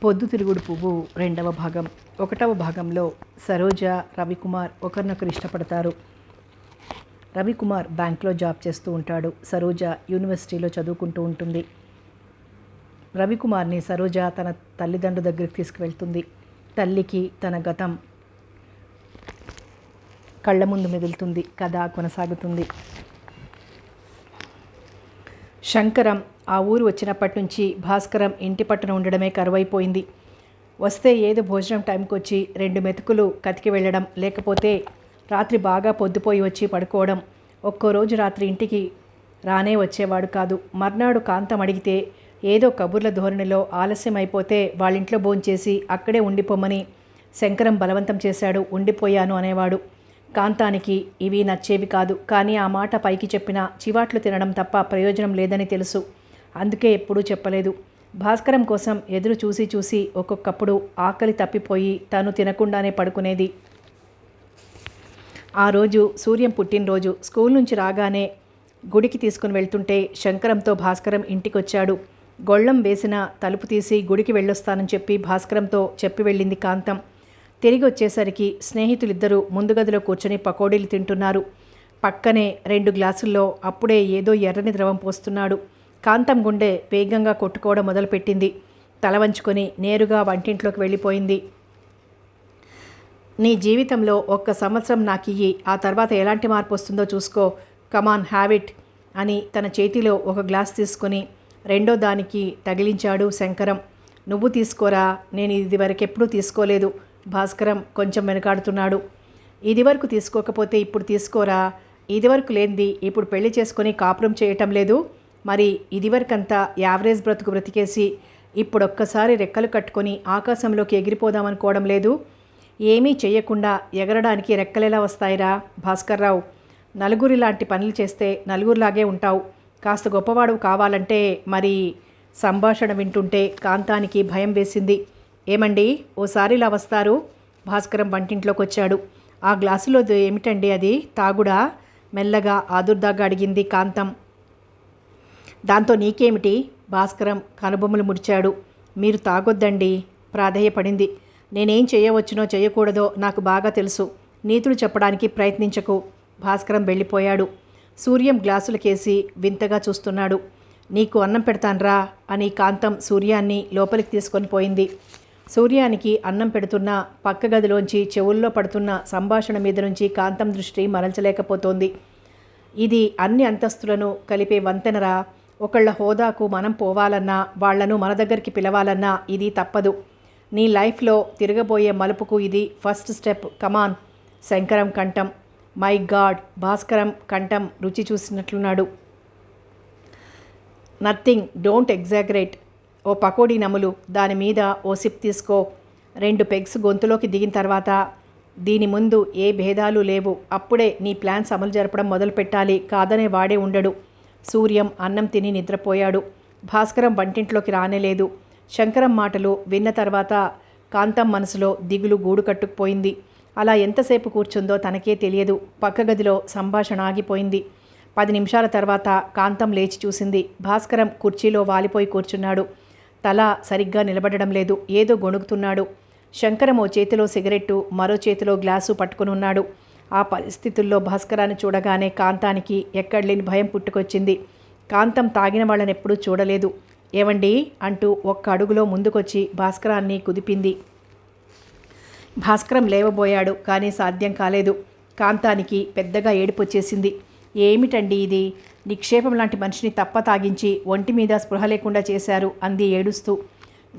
పొద్దుతిరుగుడు పువ్వు రెండవ భాగం. ఒకటవ భాగంలో సరోజ, రవికుమార్ ఒకరినొకరు ఇష్టపడతారు. రవికుమార్ బ్యాంక్లో జాబ్ చేస్తూ ఉంటాడు. సరోజ యూనివర్సిటీలో చదువుకుంటూ ఉంటుంది. రవికుమార్ని సరోజ తన తల్లిదండ్రుల దగ్గరికి తీసుకువెళ్తుంది. తల్లికి తన గతం కళ్ళ ముందు మెదులుతుంది. కథ కొనసాగుతుంది. శంకరం ఆ ఊరు వచ్చినప్పటి నుంచి భాస్కరం ఇంటి పట్టున ఉండడమే కరువైపోయింది. వస్తే ఏదో భోజనం టైంకి వచ్చి 2 మెతుకులు కతికి వెళ్ళడం, లేకపోతే రాత్రి బాగా పొద్దుపోయి వచ్చి పడుకోవడం. ఒక్కో రోజు రాత్రి ఇంటికి రానే వచ్చేవాడు కాదు. మర్నాడు కాంతం అడిగితే ఏదో కబుర్ల ధోరణిలో ఆలస్యం అయిపోతే వాళ్ళింట్లో భోంచేసి అక్కడే ఉండిపోమని శంకరం బలవంతం చేశాడు. ఉండిపోయాను అనేవాడు. కాంతానికి ఇవి నచ్చేవి కాదు. కానీ ఆ మాట పైకి చెప్పినా చివాట్లు తినడం తప్ప ప్రయోజనం లేదని తెలుసు. అందుకే ఎప్పుడూ చెప్పలేదు. భాస్కరం కోసం ఎదురు చూసి చూసి ఒక్కొక్కప్పుడు ఆకలి తప్పిపోయి తను తినకుండానే పడుకునేది. ఆ రోజు సూర్యం పుట్టినరోజు. స్కూల్ నుంచి రాగానే గుడికి తీసుకుని వెళ్తుంటే శంకరంతో భాస్కరం ఇంటికొచ్చాడు. గొళ్ళం వేసిన తలుపు తీసి గుడికి వెళ్ళొస్తానని చెప్పి భాస్కరంతో చెప్పి వెళ్ళింది కాంతం. తిరిగి వచ్చేసరికి స్నేహితులిద్దరూ ముందు గదిలో కూర్చొని పకోడీలు తింటున్నారు. పక్కనే 2 గ్లాసుల్లో అప్పుడే ఏదో ఎర్రని ద్రవం పోస్తున్నాడు. కాంతం గుండె వేగంగా కొట్టుకోవడం మొదలుపెట్టింది. తల వంచుకొని నేరుగా వంటింట్లోకి వెళ్ళిపోయింది. నీ జీవితంలో 1 సంవత్సరం నాకియ్యి, ఆ తర్వాత ఎలాంటి మార్పు వస్తుందో చూసుకో, కమాన్ హ్యావ్ ఇట్ అని తన చేతిలో 1 గ్లాస్ తీసుకొని రెండో దానికి తగిలించాడు శంకరం. నువ్వు తీసుకోరా, నేను ఇది వరకెప్పుడూ తీసుకోలేదు. భాస్కరం కొంచెం వెనకాడుతున్నాడు. ఇదివరకు తీసుకోకపోతే ఇప్పుడు తీసుకోరా, ఇదివరకు లేనిది ఇప్పుడు పెళ్లి చేసుకొని కాపురం చేయటం లేదు. మరి ఇదివరకంతా యావరేజ్ బ్రతుకు బ్రతికేసి ఇప్పుడొక్కసారి రెక్కలు కట్టుకొని ఆకాశంలోకి ఎగిరిపోదామనుకోవడం లేదు. ఏమీ చెయ్యకుండా ఎగరడానికి రెక్కలెలా వస్తాయిరా భాస్కర్రావు? నలుగురి లాంటి పనులు చేస్తే నలుగురిలాగే ఉంటావు. కాస్త గొప్పవాడు కావాలంటే మరి. సంభాషణ వింటుంటే కాంతానికి భయం వేసింది. ఏమండి, ఓసారి ఇలా వస్తారు? భాస్కరం వంటింట్లోకి వచ్చాడు. ఆ గ్లాసులో ఏమిటండి అది, తాగుడా? మెల్లగా ఆదుర్దాగా అడిగింది కాంతం. దాంతో నీకేమిటి? భాస్కరం కనుబొమ్మలు ముడిచాడు. మీరు తాగొద్దండి, ప్రాధేయపడింది. నేనేం చేయవచ్చునో చేయకూడదో నాకు బాగా తెలుసు. నీతులు చెప్పడానికి ప్రయత్నించకు. భాస్కరం వెళ్ళిపోయాడు. సూర్యం గ్లాసులకేసి వింతగా చూస్తున్నాడు. నీకు అన్నం పెడతాన్రా అని కాంతం సూర్యాన్ని లోపలికి తీసుకొని పోయింది. సూర్యానికి అన్నం పెడుతున్న పక్క గదిలోంచి చెవుల్లో పడుతున్న సంభాషణ మీద నుంచి కాంతం దృష్టి మరల్చలేకపోతోంది. ఇది అన్ని అంతస్తులను కలిపే వంతెనరా. ఒకళ్ళ హోదాకు మనం పోవాలన్నా, వాళ్లను మన దగ్గరికి పిలవాలన్నా ఇది తప్పదు. నీ లైఫ్లో తిరగబోయే మలుపుకు ఇది ఫస్ట్ స్టెప్. కమాన్. శంకరం కంఠం. My God. భాస్కరం కంఠం రుచి చూసినట్లున్నాడు. Nothing, don't exaggerate. ఓ పకోడీ నములు, దాని మీద ఓ సిప్ తీసుకో. 2 పెగ్స్ గొంతులోకి దిగిన తర్వాత దీని ముందు ఏ భేదాలు లేవు. అప్పుడే నీ ప్లాన్స్ అమలు జరపడం మొదలు పెట్టాలి. కాదనే వాడే ఉండడు. సూర్యం అన్నం తిని నిద్రపోయాడు. భాస్కరం వంటింట్లోకి రానేలేదు. శంకరం మాటలు విన్న తర్వాత కాంతం మనసులో దిగులు గూడు కట్టుకుపోయింది. అలా ఎంతసేపు కూర్చుందో తనకే తెలియదు. పక్క గదిలో సంభాషణ ఆగిపోయింది. 10 నిమిషాల తర్వాత కాంతం లేచి చూసింది. భాస్కరం కుర్చీలో వాలిపోయి కూర్చున్నాడు. తల సరిగ్గా నిలబడడం లేదు. ఏదో గొణుగుతున్నాడు. శంకరం ఓ చేతిలో సిగరెట్టు, మరో చేతిలో గ్లాసు పట్టుకుని ఉన్నాడు. ఆ పరిస్థితుల్లో భాస్కరాన్ని చూడగానే కాంతానికి ఎక్కడలేని భయం పుట్టుకొచ్చింది. కాంతం తాగిన వాళ్ళని ఎప్పుడూ చూడలేదు. ఏవండి అంటూ 1 అడుగులో ముందుకొచ్చి భాస్కరాన్ని కుదిపింది. భాస్కరం లేవబోయాడు. కానీ సాధ్యం కాలేదు. కాంతానికి పెద్దగా ఏడుపొచ్చేసింది. ఏమిటండి ఇది? నిక్షేపం లాంటి మనిషిని తప్ప తాగించి ఒంటి మీద స్పృహ లేకుండా చేశారు అంది ఏడుస్తూ.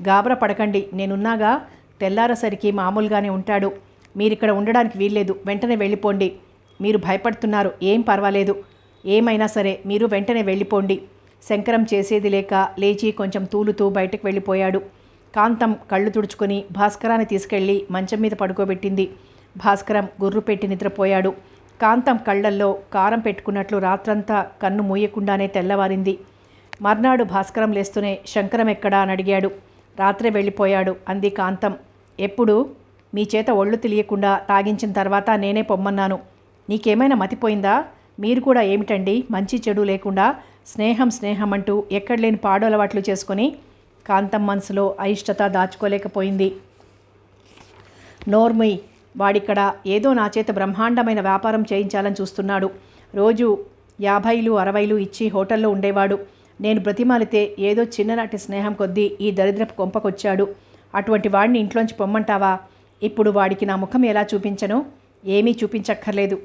గాబరా పడకండి, నేనున్నాగా. తెల్లారసరికి మామూలుగానే ఉంటాడు. మీరిక్కడ ఉండడానికి వీల్లేదు. వెంటనే వెళ్ళిపోండి. మీరు భయపడుతున్నారు, ఏం పర్వాలేదు. ఏమైనా సరే మీరు వెంటనే వెళ్ళిపోండి. శంకరం చేసేది లేక లేచి కొంచెం తూలుతూ బయటకు వెళ్ళిపోయాడు. కాంతం కళ్ళు తుడుచుకొని భాస్కరాన్ని తీసుకెళ్ళి మంచం మీద పడుకోబెట్టింది. భాస్కరం గుర్రు పెట్టి నిద్రపోయాడు. కాంతం కళ్ళల్లో కారం పెట్టుకున్నట్లు రాత్రంతా కన్ను మూయకుండానే తెల్లవారింది. మర్నాడు భాస్కరం లేస్తూనే శంకరం ఎక్కడా అని అడిగాడు. రాత్రే వెళ్ళిపోయాడు అంది కాంతం. ఎప్పుడు? మీ చేత ఒళ్ళు తెలియకుండా తాగించిన తర్వాత నేనే పొమ్మన్నాను. నీకేమైనా మతిపోయిందా? మీరు కూడా ఏమిటండి మంచి చెడు లేకుండా స్నేహం స్నేహం అంటూ ఎక్కడలేని పాడు అలవాట్లు చేసుకొని కాంతం మనసులో అయిష్టత దాచుకోలేకపోయింది. నోర్ముయ్, వాడిక్కడ ఏదో నా చేత బ్రహ్మాండమైన వ్యాపారం చేయించాలని చూస్తున్నాడు. రోజు 50లు 60లు ఇచ్చి హోటల్లో ఉండేవాడు. నేను బ్రతిమాలితే ఏదో చిన్ననాటి స్నేహం కొద్దీ ఈ దరిద్రపు కొంపకొచ్చాడు. అటువంటి వాడిని ఇంట్లోంచి పొమ్మంటావా? ఇప్పుడు వాడికి నా ముఖం ఎలా చూపించను? ఏమీ చూపించక్కర్లేదు.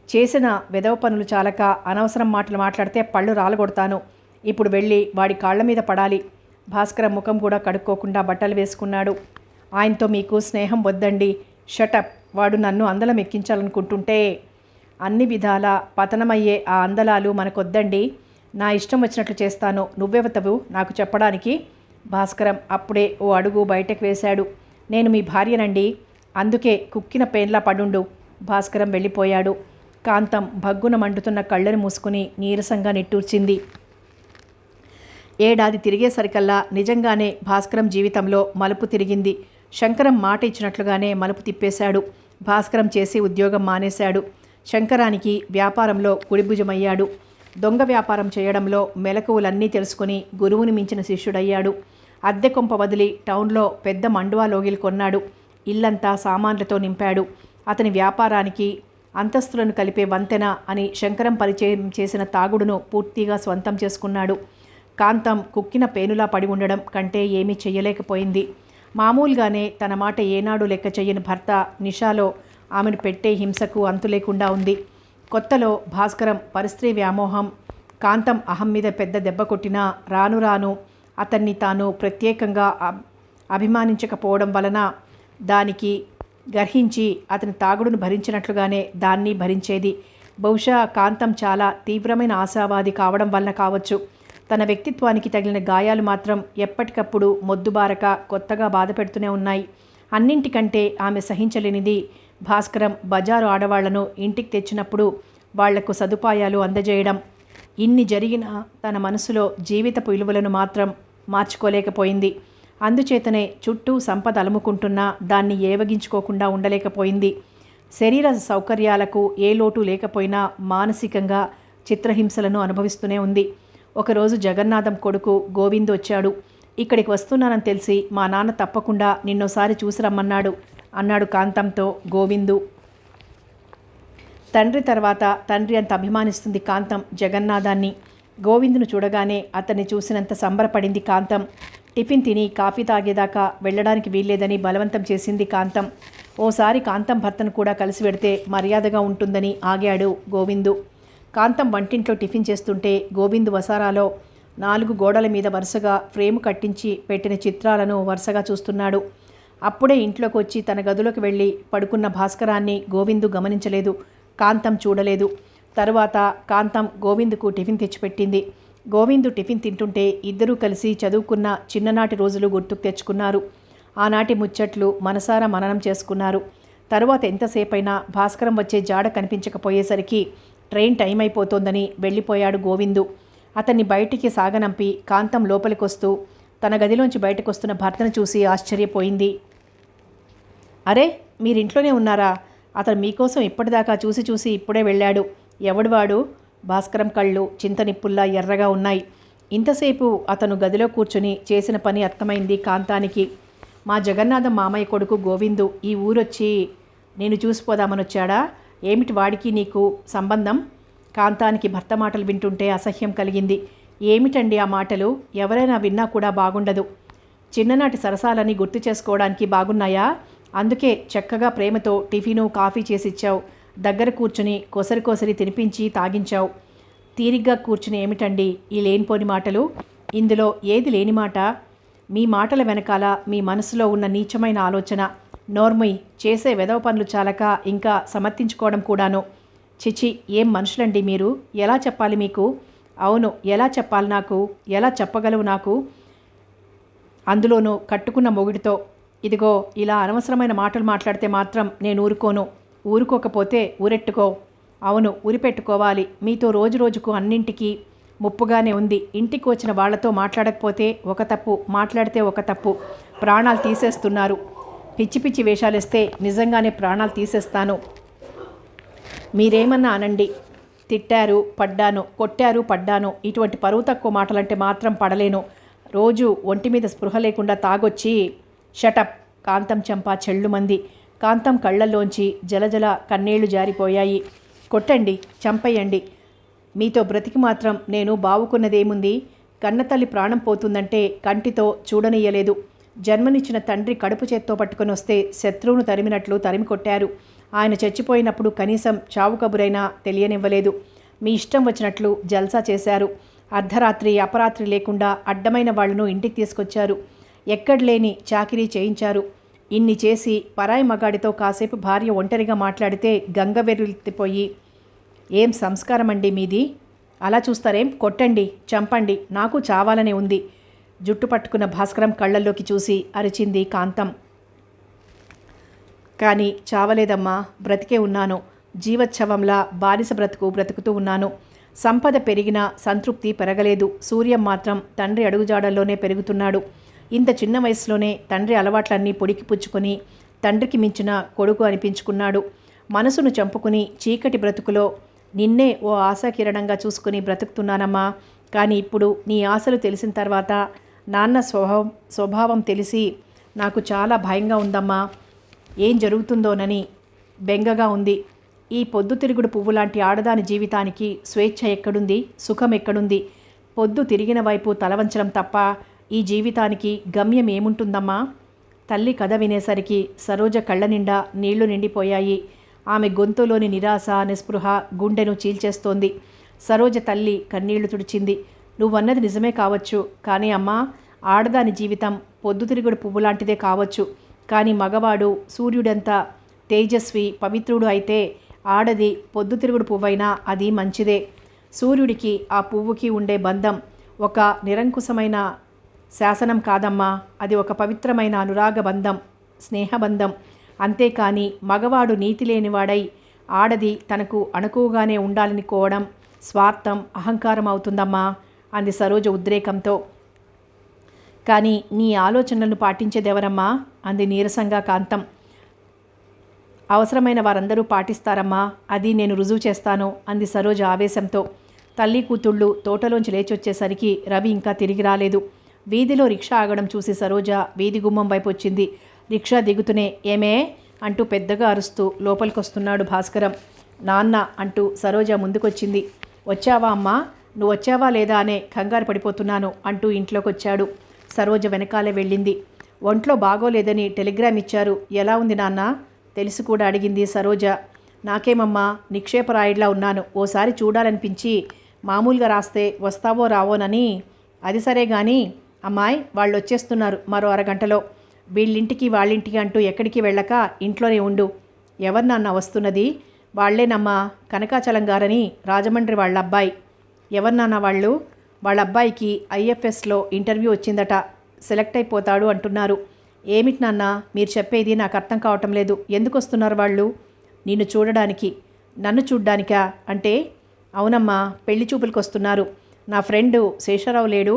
చేసిన వెధవ పనులు చాలక అనవసరం మాటలు మాట్లాడితే పళ్ళు రాలగొడతాను. ఇప్పుడు వెళ్ళి వాడి కాళ్ల మీద పడాలి. భాస్కరం ముఖం కూడా కడుక్కోకుండా బట్టలు వేసుకున్నాడు. ఆయనతో మీకు స్నేహం వద్దండి. షటప్. వాడు నన్ను అందలం ఎక్కించాలనుకుంటుంటే అన్ని విధాల పతనమయ్యే ఆ అందలాలు మనకొద్దండి. నా ఇష్టం వచ్చినట్లు చేస్తాను. నువ్వెవతవు నాకు చెప్పడానికి? భాస్కరం అప్పుడే ఓ అడుగు బయటకు వేశాడు. నేను మీ భార్యనండి. అందుకే కుక్కిన పేన్లా పడుండు. భాస్కరం వెళ్ళిపోయాడు. కాంతం భగ్గున మండుతున్న కళ్ళను మూసుకుని నీరసంగా నిట్టూర్చింది. ఏడాది తిరిగేసరికల్లా నిజంగానే భాస్కరం జీవితంలో మలుపు తిరిగింది. శంకరం మాట ఇచ్చినట్లుగానే మలుపు తిప్పేశాడు. భాస్కరం చేసి ఉద్యోగం మానేశాడు. శంకరానికి వ్యాపారంలో కుడిభుజమయ్యాడు. దొంగ వ్యాపారం చేయడంలో మెలకువలన్నీ తెలుసుకుని గురువుని మించిన శిష్యుడయ్యాడు. అద్దె కొంప వదిలి టౌన్లో పెద్ద మండువా లోగిలు కొన్నాడు. ఇల్లంతా సామాన్లతో నింపాడు. అతని వ్యాపారానికి అంతస్తులను కలిపే వంతెన అని శంకరం పరిచయం చేసిన తాగుడును పూర్తిగా స్వంతం చేసుకున్నాడు. కాంతం కుక్కిన పేనులా పడి ఉండడం కంటే ఏమీ చెయ్యలేకపోయింది. మామూలుగానే తన మాట ఏనాడు లెక్క చెయ్యని భర్త నిషాలో ఆమెను పెట్టే హింసకు అంతు లేకుండా ఉంది. కొత్తలో భాస్కరం పరిస్త్రీ వ్యామోహం కాంతం అహం మీద పెద్ద దెబ్బ కొట్టినా రాను రాను అతన్ని తాను ప్రత్యేకంగా అభిమానించకపోవడం వలన దానికి గర్హించి అతని తాగుడును భరించినట్లుగానే దాన్ని భరించేది. బహుశా కాంతం చాలా తీవ్రమైన ఆశావాది కావడం వలన కావచ్చు. తన వ్యక్తిత్వానికి తగిలిన గాయాలు మాత్రం ఎప్పటికప్పుడు మొద్దుబారక కొత్తగా బాధ పెడుతూనే ఉన్నాయి. అన్నింటికంటే ఆమె సహించలేనిది భాస్కరం బజారు ఆడవాళ్లను ఇంటికి తెచ్చినప్పుడు వాళ్లకు సదుపాయాలు అందజేయడం. ఇన్ని జరిగినా తన మనసులో జీవితపు విలువలను మాత్రం మార్చుకోలేకపోయింది. అందుచేతనే చుట్టూ సంపద అలుముకుంటున్నా దాన్ని ఏవగించుకోకుండా ఉండలేకపోయింది. శరీర సౌకర్యాలకు ఏ లోటు లేకపోయినా మానసికంగా చిత్రహింసలను అనుభవిస్తూనే ఉంది. ఒకరోజు జగన్నాథం కొడుకు గోవిందు వచ్చాడు. ఇక్కడికి వస్తున్నానని తెలిసి మా నాన్న తప్పకుండా నిన్నోసారి చూసి రమ్మన్నాడు అన్నాడు కాంతంతో గోవిందు. తండ్రి తర్వాత తండ్రి అంత అభిమానిస్తుంది కాంతం జగన్నాథాన్ని. గోవిందును చూడగానే అతన్ని చూసినంత సంబరపడింది కాంతం. టిఫిన్ తిని కాఫీ తాగేదాకా వెళ్ళడానికి వీల్లేదని బలవంతం చేసింది కాంతం. ఓసారి కాంతం భర్తను కూడా కలిసి వెడితే మర్యాదగా ఉంటుందని ఆగాడు గోవిందు. కాంతం వంటింట్లో టిఫిన్ చేస్తుంటే గోవిందు వసారాలో 4 గోడల మీద వరుసగా ఫ్రేము కట్టించి పెట్టిన చిత్రాలను వరుసగా చూస్తున్నాడు. అప్పుడే ఇంట్లోకి వచ్చి తన గదిలోకి వెళ్ళి పడుకున్న భాస్కరాన్ని గోవిందు గమనించలేదు. కాంతం చూడలేదు. తరువాత కాంతం గోవిందుకు టిఫిన్ తెచ్చిపెట్టింది. గోవిందు టిఫిన్ తింటుంటే ఇద్దరూ కలిసి చదువుకున్న చిన్ననాటి రోజులు గుర్తుకు తెచ్చుకున్నారు. ఆనాటి ముచ్చట్లు మనసారా మననం చేసుకున్నారు. తరువాత ఎంతసేపైనా భాస్కరం వచ్చే జాడ కనిపించకపోయేసరికి ట్రైన్ టైం అయిపోతోందని వెళ్ళిపోయాడు గోవిందు. అతన్ని బయటికి సాగనంపి కాంతం లోపలికొస్తూ తన గదిలోంచి బయటకొస్తున్న భర్తను చూసి ఆశ్చర్యపోయింది. అరే, మీరింట్లోనే ఉన్నారా? అతను మీకోసం ఇప్పటిదాకా చూసి చూసి ఇప్పుడే వెళ్ళాడు. ఎవడువాడు? భాస్కరం కళ్ళు చింతనిప్పుల్లా ఎర్రగా ఉన్నాయి. ఇంతసేపు అతను గదిలో కూర్చుని చేసిన పని అర్థమైంది కాంతానికి. మా జగన్నాథం మామయ్య కొడుకు గోవిందు ఈ ఊరొచ్చి నేను చూసిపోదామనొచ్చాడా? ఏమిటి వాడికి నీకు సంబంధం? కాంతానికి భర్త మాటలు వింటుంటే అసహ్యం కలిగింది. ఏమిటండి ఆ మాటలు? ఎవరైనా విన్నా కూడా బాగుండదు. చిన్ననాటి సరసాలని గుర్తు చేసుకోవడానికి బాగున్నాయా? అందుకే చక్కగా ప్రేమతో టిఫిను కాఫీ చేసిచ్చావు. దగ్గర కూర్చుని కొసరి తినిపించి తాగించావు. తీరిగ్గా కూర్చుని ఏమిటండి ఈ లేనిపోని మాటలు? ఇందులో ఏది లేని మాట? మీ మాటల వెనకాల మీ మనసులో ఉన్న నీచమైన ఆలోచన. నోర్ముయ్, చేసే వెధవ పనులు చాలక ఇంకా సమర్థించుకోవడం కూడాను. చిచి, ఏం మనుషులండి మీరు? ఎలా చెప్పాలి మీకు? అవును, ఎలా చెప్పాలి నాకు? ఎలా చెప్పగలవు నాకు? అందులోనూ కట్టుకున్న మొగుడితో. ఇదిగో, ఇలా అనవసరమైన మాటలు మాట్లాడితే మాత్రం నేను ఊరుకోను. ఊరుకోకపోతే ఊరెట్టుకో. అవును, ఊరిపెట్టుకోవాలి. మీతో రోజు రోజుకు అన్నింటికీ ముప్పుగానే ఉంది. ఇంటికి వచ్చిన వాళ్లతో మాట్లాడకపోతే ఒక తప్పు, మాట్లాడితే ఒక తప్పు. ప్రాణాలు తీసేస్తున్నారు. పిచ్చి పిచ్చి వేషాలేస్తే నిజంగానే ప్రాణాలు తీసేస్తాను. మీరేమన్నా అనండి. తిట్టారు, పడ్డాను, కొట్టారు, పడ్డాను. ఇటువంటి పరువు తక్కువ మాటలంటే మాత్రం పడలేను. రోజు ఒంటి మీద స్పృహ లేకుండా తాగొచ్చి షటప్. కాంతం చెంప చెళ్ళుమంది. కాంతం కళ్ళల్లోంచి జలజల కన్నీళ్లు జారిపోయాయి. కొట్టండి, చంపేయండి, మీతో బ్రతికి మాత్రం నేను బావుకున్నదేముంది? కన్నతల్లి ప్రాణం పోతుందంటే కంటితో చూడనియ్యలేదు. జన్మనిచ్చిన తండ్రి కడుపు చేత్తో పట్టుకొని వస్తే శత్రువును తరిమినట్లు తరిమి కొట్టారు. ఆయన చచ్చిపోయినప్పుడు కనీసం చావు కబురైనా తెలియనివ్వలేదు. మీ ఇష్టం వచ్చినట్లు జల్సా చేశారు. అర్ధరాత్రి అపరాత్రి లేకుండా అడ్డమైన వాళ్లను ఇంటికి తీసుకొచ్చారు. ఎక్కడలేని చాకిరీ చేయించారు. ఇన్ని చేసి పరాయి మగాడితో కాసేపు భార్య ఒంటరిగా మాట్లాడితే గంగవెర్రెత్తిపోయి, ఏం సంస్కారం అండి మీది? అలా చూస్తారేం? కొట్టండి, చంపండి, నాకు చావాలనే ఉంది. జుట్టు పట్టుకున్న భాస్కరం కళ్ళల్లోకి చూసి అరిచింది కాంతం. కానీ చావలేదమ్మా, బ్రతికే ఉన్నాను. జీవోత్సవంలా బానిస బ్రతుకుతూ ఉన్నాను. సంపద పెరిగినా సంతృప్తి పెరగలేదు. సూర్యం మాత్రం తండ్రి అడుగుజాడల్లోనే పెరుగుతున్నాడు. ఇంత చిన్న వయసులోనే తండ్రి అలవాట్లన్నీ పొడికి పుచ్చుకొని తండ్రికి మించిన కొడుకు అనిపించుకున్నాడు. మనసును చంపుకుని చీకటి బ్రతుకులో నిన్నే ఓ ఆశాకిరణంగా చూసుకుని బ్రతుకుతున్నానమ్మా. కానీ ఇప్పుడు నీ ఆశలు తెలిసిన తర్వాత నాన్న స్వభావం తెలిసి నాకు చాలా భయంగా ఉందమ్మా. ఏం జరుగుతుందోనని బెంగగా ఉంది. ఈ పొద్దుతిరుగుడు పువ్వు లాంటి ఆడదాని జీవితానికి స్వేచ్ఛ ఎక్కడుంది? సుఖం ఎక్కడుంది? పొద్దు తిరిగిన వైపు తలవంచడం తప్ప ఈ జీవితానికి గమ్యం ఏముంటుందమ్మా? తల్లి కథ వినేసరికి సరోజ కళ్ళ నిండా నీళ్లు నిండిపోయాయి. ఆమె గొంతులోని నిరాశ నిస్పృహ గుండెను చీల్చేస్తోంది. సరోజ తల్లి కన్నీళ్లు తుడిచింది. నువ్వన్నది నిజమే కావచ్చు, కానీ అమ్మా, ఆడదాని జీవితం పొద్దుతిరుగుడు పువ్వు లాంటిదే కావచ్చు. కానీ మగవాడు సూర్యుడంత తేజస్వి పవిత్రుడు అయితే ఆడది పొద్దుతిరుగుడు పువ్వైనా అది మంచిదే. సూర్యుడికి ఆ పువ్వుకి ఉండే బంధం ఒక నిరంకుశమైన శాసనం కాదమ్మా. అది ఒక పవిత్రమైన అనురాగ బంధం, స్నేహబంధం. అంతేకాని మగవాడు నీతి లేనివాడై ఆడది తనకు అణకువగానే ఉండాలని కోవడం స్వార్థం, అహంకారం అవుతుందమ్మా అంది సరోజ ఉద్రేకంతో. కానీ నీ ఆలోచనలను పాటించేదెవరమ్మా అంది నీరసంగా కాంతం. అవసరమైన వారందరూ పాటిస్తారమ్మా, అది నేను రుజువు చేస్తాను అంది సరోజ ఆవేశంతో. తల్లి కూతుళ్ళు తోటలోంచి లేచొచ్చేసరికి రవి ఇంకా తిరిగి రాలేదు. వీధిలో రిక్షా ఆగడం చూసి సరోజ వీధి గుమ్మం వైపు వచ్చింది. రిక్షా దిగుతూనే ఏమే అంటూ పెద్దగా అరుస్తూ లోపలికొస్తున్నాడు భాస్కరం. నాన్న అంటూ సరోజ ముందుకొచ్చింది. వచ్చావా అమ్మా? నువ్వు వచ్చావా లేదా అనే కంగారు పడిపోతున్నాను అంటూ ఇంట్లోకొచ్చాడు. సరోజ వెనకాలే వెళ్ళింది. ఒంట్లో బాగోలేదని టెలిగ్రామ్ ఇచ్చారు, ఎలా ఉంది నాన్న? తెలిసి కూడా అడిగింది సరోజ. నాకేమమ్మా, నిక్షేపరాయుడిలా ఉన్నాను. ఓసారి చూడాలనిపించి మామూలుగా రాస్తే వస్తావో రావోనని. అది సరే కానీ అమ్మాయి, వాళ్ళు వచ్చేస్తున్నారు మరో అరగంటలో. వీళ్ళింటికి వాళ్ళింటికి అంటూ ఎక్కడికి వెళ్ళక ఇంట్లోనే ఉండు. ఎవరు నాన్న వస్తున్నది? వాళ్లేనమ్మా, కనకాచలం గారని, రాజమండ్రి వాళ్ళ అబ్బాయి. ఎవరు నాన్న వాళ్ళు? వాళ్ళ అబ్బాయికి ఐఎఫ్ఎస్లో ఇంటర్వ్యూ వచ్చిందట, సెలెక్ట్ అయిపోతాడు అంటున్నారు. ఏమిటి నాన్న మీరు చెప్పేది? నాకు అర్థం కావటం లేదు. ఎందుకు వస్తున్నారు వాళ్ళు? నిన్ను చూడడానికి. నన్ను చూడ్డానికా? అంటే అవునమ్మా, పెళ్లి చూపులకు వస్తున్నారు. నా ఫ్రెండు శేషారావు లేడు,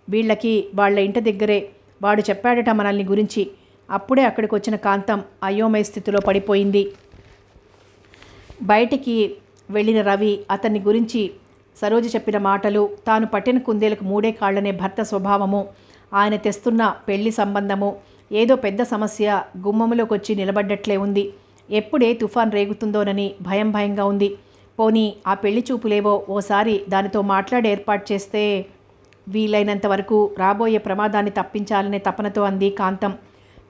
వీళ్ళకి వాళ్ళ ఇంటి దగ్గరే. వాడు చెప్పాడట మనల్ని గురించి. అప్పుడే అక్కడికి వచ్చిన కాంతం అయోమయ స్థితిలో పడిపోయింది. బయటికి వెళ్ళిన రవి అతన్ని గురించి సరోజ చెప్పిన మాటలు, తాను పట్టిన కుందేలకు మూడే కాళ్లనే భర్త స్వభావము, ఆయన తెస్తున్న పెళ్లి సంబంధము, ఏదో పెద్ద సమస్య గుమ్మములోకి వచ్చి నిలబడ్డట్లే ఉంది. ఎప్పుడే తుఫాన్ రేగుతుందోనని భయంగా ఉంది. పోనీ ఆ పెళ్లి చూపులేవో ఓసారి దానితో మాట్లాడి ఏర్పాటు చేస్తే వీలైనంత వరకు రాబోయే ప్రమాదాన్ని తప్పించాలనే తపనతో అంది కాంతం.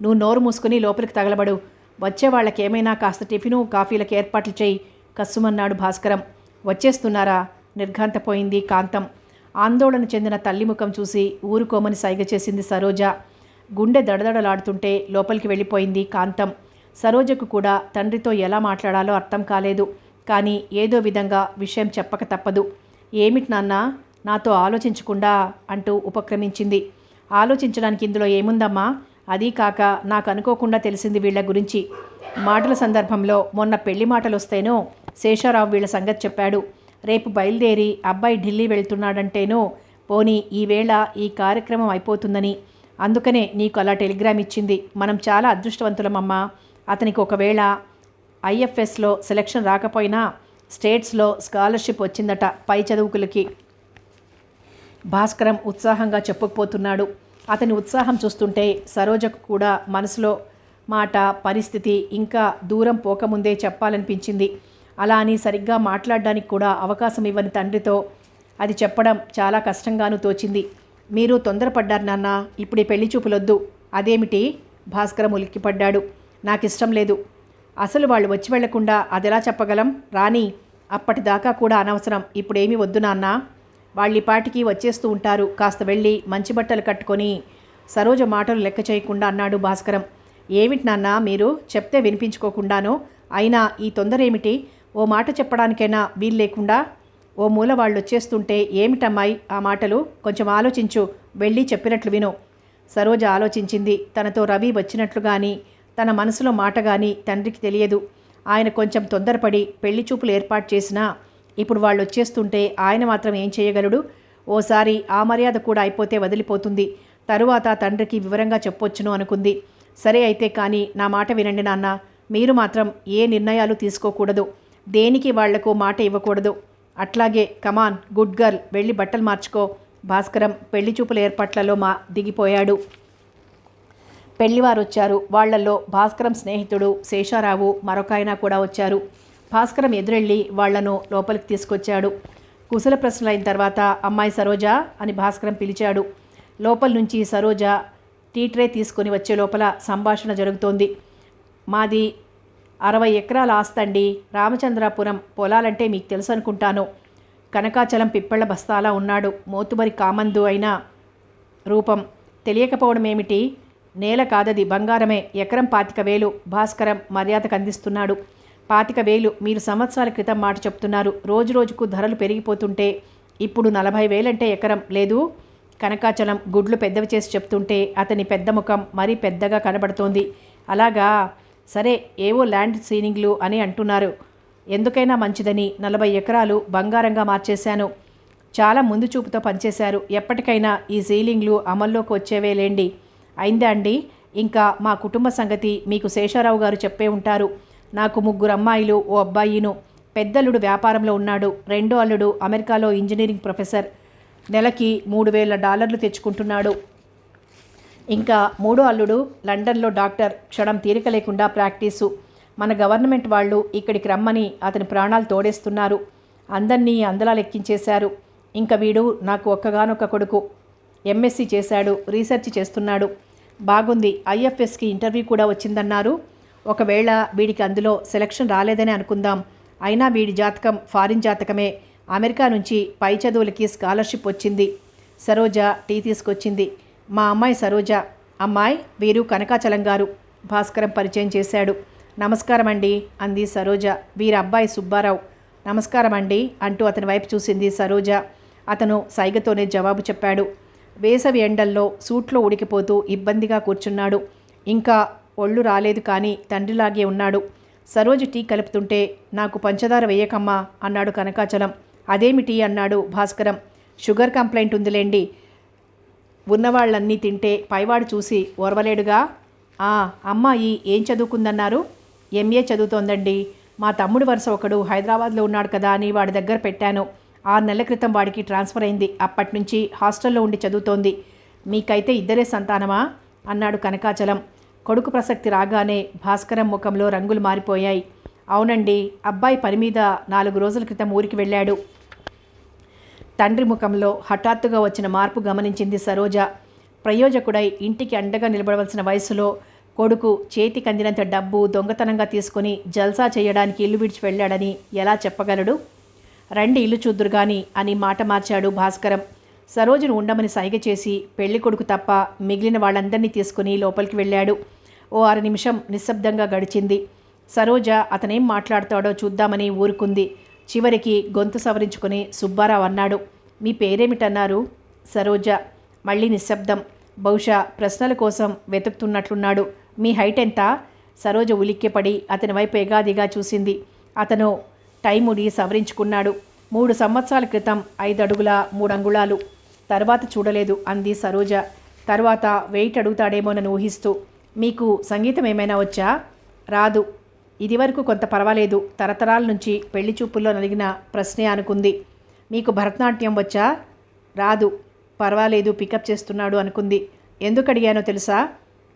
నువ్వు నోరు మూసుకుని లోపలికి తగలబడు. వచ్చే వాళ్ళకేమైనా కాస్త టిఫిను కాఫీలకు ఏర్పాట్లు చేయి కస్సుమన్నాడు భాస్కరం. వచ్చేస్తున్నారా? నిర్ఘాంతపోయింది కాంతం. ఆందోళన చెందిన తల్లి ముఖం చూసి ఊరుకోమని సైగ చేసింది సరోజ. గుండె దడదడలాడుతుంటే లోపలికి వెళ్ళిపోయింది కాంతం. సరోజకు కూడా తండ్రితో ఎలా మాట్లాడాలో అర్థం కాలేదు. కానీ ఏదో విధంగా విషయం చెప్పక తప్పదు. ఏమిటి నాన్న, నాతో ఆలోచించకుండా అంటూ ఉపక్రమించింది. ఆలోచించడానికి ఇందులో ఏముందమ్మా? అదీ కాక నాకు అనుకోకుండా తెలిసింది వీళ్ల గురించి. మాటల సందర్భంలో మొన్న పెళ్లి మాటలు వస్తేనో శేషారావు వీళ్ల సంగతి చెప్పాడు. రేపు బయలుదేరి అబ్బాయి ఢిల్లీ వెళ్తున్నాడంటేనో పోనీ ఈవేళ ఈ కార్యక్రమం అయిపోతుందని. అందుకనే నీకు అలా టెలిగ్రామ్ ఇచ్చింది. మనం చాలా అదృష్టవంతులమమ్మా. అతనికి ఒకవేళ ఐఎఫ్ఎస్లో సెలక్షన్ రాకపోయినా స్టేట్స్లో స్కాలర్షిప్ వచ్చిందట పై చదువుకులకి. భాస్కరం ఉత్సాహంగా చెప్పుకుపోతున్నాడు. అతని ఉత్సాహం చూస్తుంటే సరోజకు కూడా మనసులో మాట పరిస్థితి ఇంకా దూరం పోకముందే చెప్పాలనిపించింది. అలా అని సరిగ్గా మాట్లాడడానికి కూడా అవకాశం ఇవ్వని తండ్రితో అది చెప్పడం చాలా కష్టంగానూ తోచింది. మీరు తొందరపడ్డారు నాన్న, ఇప్పుడు ఈ పెళ్లి చూపులొద్దు. అదేమిటి? భాస్కరం ఉలిక్కిపడ్డాడు. నాకిష్టం లేదు. అసలు వాళ్ళు వచ్చి వెళ్లకుండా అదెలా చెప్పగలం? రాని, అప్పటిదాకా కూడా అనవసరం. ఇప్పుడేమీ వద్దు నాన్న, వాళ్ళీపాటికి వచ్చేస్తూ ఉంటారు. కాస్త వెళ్ళి మంచి బట్టలు కట్టుకొని. సరోజ మాటలు లెక్క చేయకుండా అన్నాడు భాస్కరం. ఏమిటి నాన్న మీరు చెప్తే వినిపించుకోకుండాను? అయినా ఈ తొందర ఏమిటి? ఓ మాట చెప్పడానికైనా వీలు లేకుండా ఓ మూల వాళ్ళు వచ్చేస్తుంటే ఏమిటమ్మాయి ఆ మాటలు? కొంచెం ఆలోచించు, వెళ్ళి చెప్పినట్లు విను. సరోజ ఆలోచించింది. తనతో రవి వచ్చినట్లు కానీ తన మనసులో మాట కానీ తండ్రికి తెలియదు. ఆయన కొంచెం తొందరపడి పెళ్లి చూపులు ఏర్పాటు చేసినా ఇప్పుడు వాళ్ళు వచ్చేస్తుంటే ఆయన మాత్రం ఏం చేయగలడు? ఓసారి ఆ మర్యాద కూడా అయిపోతే వదిలిపోతుంది. తరువాత తండ్రికి వివరంగా చెప్పొచ్చును అనుకుంది. సరే అయితే కానీ నా మాట వినండి నాన్న, మీరు మాత్రం ఏ నిర్ణయాలు తీసుకోకూడదు, దేనికి వాళ్లకు మాట ఇవ్వకూడదు. అట్లాగే, కమాన్ గుడ్ గర్ల్, వెళ్ళి బట్టలు మార్చుకో. భాస్కరం పెళ్లి చూపుల ఏర్పాట్లలో దిగిపోయాడు. పెళ్లివారు వచ్చారు. వాళ్లలో భాస్కరం స్నేహితుడు శేషారావు మరొక ఆయన కూడా వచ్చారు. భాస్కరం ఎదురెళ్ళి వాళ్లను లోపలికి తీసుకొచ్చాడు. కుశల ప్రశ్నలు అయిన తర్వాత అమ్మాయి సరోజ అని భాస్కరం పిలిచాడు. లోపల నుంచి సరోజ టీ ట్రే తీసుకొని వచ్చే లోపల సంభాషణ జరుగుతోంది. మాది 60 ఎకరాల ఆస్తండి. రామచంద్రాపురం పొలాలంటే మీకు తెలుసు అనుకుంటాను. కనకాచలం పిప్పళ్ళ బస్తాలా ఉన్నాడు. మోతుబరి కామందు అయిన రూపం. తెలియకపోవడం ఏమిటి? నేల కాదది, బంగారమే. ఎకరం 25,000. భాస్కరం మర్యాదకు అందిస్తున్నాడు. 25,000 మీరు సంవత్సరాల క్రితం మాట చెప్తున్నారు. రోజు రోజుకు ధరలు పెరిగిపోతుంటే ఇప్పుడు 40,000 అంటే ఎకరం లేదు. కనకాచలం గుడ్లు పెద్దవి చేసి చెప్తుంటే అతని పెద్ద ముఖం మరీ పెద్దగా కనబడుతోంది. అలాగా, సరే, ఏవో ల్యాండ్ సీనింగ్లు అని అంటున్నారు. ఎందుకైనా మంచిదని 40 ఎకరాలు బంగారంగా మార్చేశాను. చాలా ముందు చూపుతో పనిచేశారు. ఎప్పటికైనా ఈ సీలింగ్లు అమల్లోకి వచ్చేవేలేండి. అయిందా అండి? ఇంకా మా కుటుంబ సంగతి మీకు శేషారావు గారు చెప్పే ఉంటారు. నాకు 3 అమ్మాయిలు, ఓ అబ్బాయిను. పెద్దల్లుడు వ్యాపారంలో ఉన్నాడు. రెండో అల్లుడు అమెరికాలో ఇంజనీరింగ్ ప్రొఫెసర్. నెలకి $3,000 తెచ్చుకుంటున్నాడు. ఇంకా మూడో అల్లుడు లండన్లో డాక్టర్. క్షణం తీరిక లేకుండా ప్రాక్టీసు. మన గవర్నమెంట్ వాళ్ళు ఇక్కడికి రమ్మని అతని ప్రాణాలు తోడేస్తున్నారు. అందరినీ అందలా లెక్కించేశారు. ఇంకా వీడు నాకు ఒక్కగానొక్క కొడుకు. ఎంఎస్సీ చేశాడు, రీసెర్చ్ చేస్తున్నాడు. బాగుంది. ఐఎఫ్ఎస్కి ఇంటర్వ్యూ కూడా వచ్చిందన్నారు. ఒకవేళ వీడికి అందులో సెలక్షన్ రాలేదని అనుకుందాం. అయినా వీడి జాతకం ఫారిన్ జాతకమే. అమెరికా నుంచి పై చదువులకి స్కాలర్షిప్ వచ్చింది. సరోజ టీ తీసుకొచ్చింది. మా అమ్మాయి సరోజ. అమ్మాయి, వీరు కనకాచలం గారు. భాస్కరం పరిచయం చేశాడు. నమస్కారం అండి అంది సరోజ. వీరి అబ్బాయి సుబ్బారావు. నమస్కారం అండి అంటూ అతని వైపు చూసింది సరోజ. అతను సైగతోనే జవాబు చెప్పాడు. వేసవి ఎండల్లో సూట్లో ఉడికిపోతూ ఇబ్బందిగా కూర్చున్నాడు. ఇంకా ఒళ్ళు రాలేదు కానీ తండ్రిలాగే ఉన్నాడు. సరోజ టీ కలుపుతుంటే నాకు పంచదార వేయకమ్మా అన్నాడు కనకాచలం. అదేమిటి అన్నాడు భాస్కరం. షుగర్ కంప్లైంట్ ఉందిలేండి. ఉన్నవాళ్ళన్నీ తింటే పైవాడు చూసి ఓర్వలేడుగా. అమ్మాయి ఏం చదువుకుందన్నారు? ఎంఏ చదువుతోందండి. మా తమ్ముడు వరుస ఒకడు హైదరాబాద్లో ఉన్నాడు కదా అని వాడి దగ్గర పెట్టాను. 6 నెలల క్రితం వాడికి ట్రాన్స్ఫర్ అయింది. అప్పటి నుంచి హాస్టల్లో ఉండి చదువుతోంది. మీకైతే ఇద్దరే సంతానమా అన్నాడు కనకాచలం. కొడుకు ప్రసక్తి రాగానే భాస్కరం ముఖంలో రంగులు మారిపోయాయి. అవునండి, అబ్బాయి పని మీద 4 రోజుల క్రితం ఊరికి వెళ్ళాడు. తండ్రి ముఖంలో హఠాత్తుగా వచ్చిన మార్పు గమనించింది సరోజ. ప్రయోజకుడై ఇంటికి అండగా నిలబడవలసిన వయసులో కొడుకు చేతికి అందినంత డబ్బు దొంగతనంగా తీసుకుని జల్సా చేయడానికి ఇల్లు విడిచి వెళ్ళాడని ఎలా చెప్పగలడు? రండి ఇల్లు చూద్దురు గాని అని మాట మార్చాడు భాస్కరం. సరోజను ఉండమని సైగ చేసి పెళ్లి కొడుకు తప్ప మిగిలిన వాళ్ళందరినీ తీసుకుని లోపలికి వెళ్ళాడు. ఓ 6 నిమిషం నిశ్శబ్దంగా గడిచింది. సరోజ అతనేం మాట్లాడతాడో చూద్దామని ఊరుకుంది. చివరికి గొంతు సవరించుకుని సుబ్బారావు అన్నాడు. మీ పేరేమిటన్నారు? సరోజ. మళ్ళీ నిశ్శబ్దం. బహుశా ప్రశ్నల కోసం వెతుకుతున్నట్లున్నాడు. మీ హైట్ ఎంత? సరోజ ఉలిక్కిపడి అతని వైపు ఎగాదిగా చూసింది. అతను టైముడి సవరించుకున్నాడు. 3 సంవత్సరాల క్రితం 5 అడుగుల 3 అంగుళాలు. తర్వాత చూడలేదు అంది సరోజ. తర్వాత వెయిట్ అడుగుతాడేమోనని ఊహిస్తూ. మీకు సంగీతం ఏమైనా వచ్చా? రాదు. ఇదివరకు కొంత పర్వాలేదు. తరతరాల నుంచి పెళ్లి చూపుల్లో నలిగిన ప్రశ్నే అనుకుంది. మీకు భరతనాట్యం వచ్చా? రాదు. పర్వాలేదు పికప్ చేస్తున్నాడు అనుకుంది. ఎందుకు అడిగానో తెలుసా?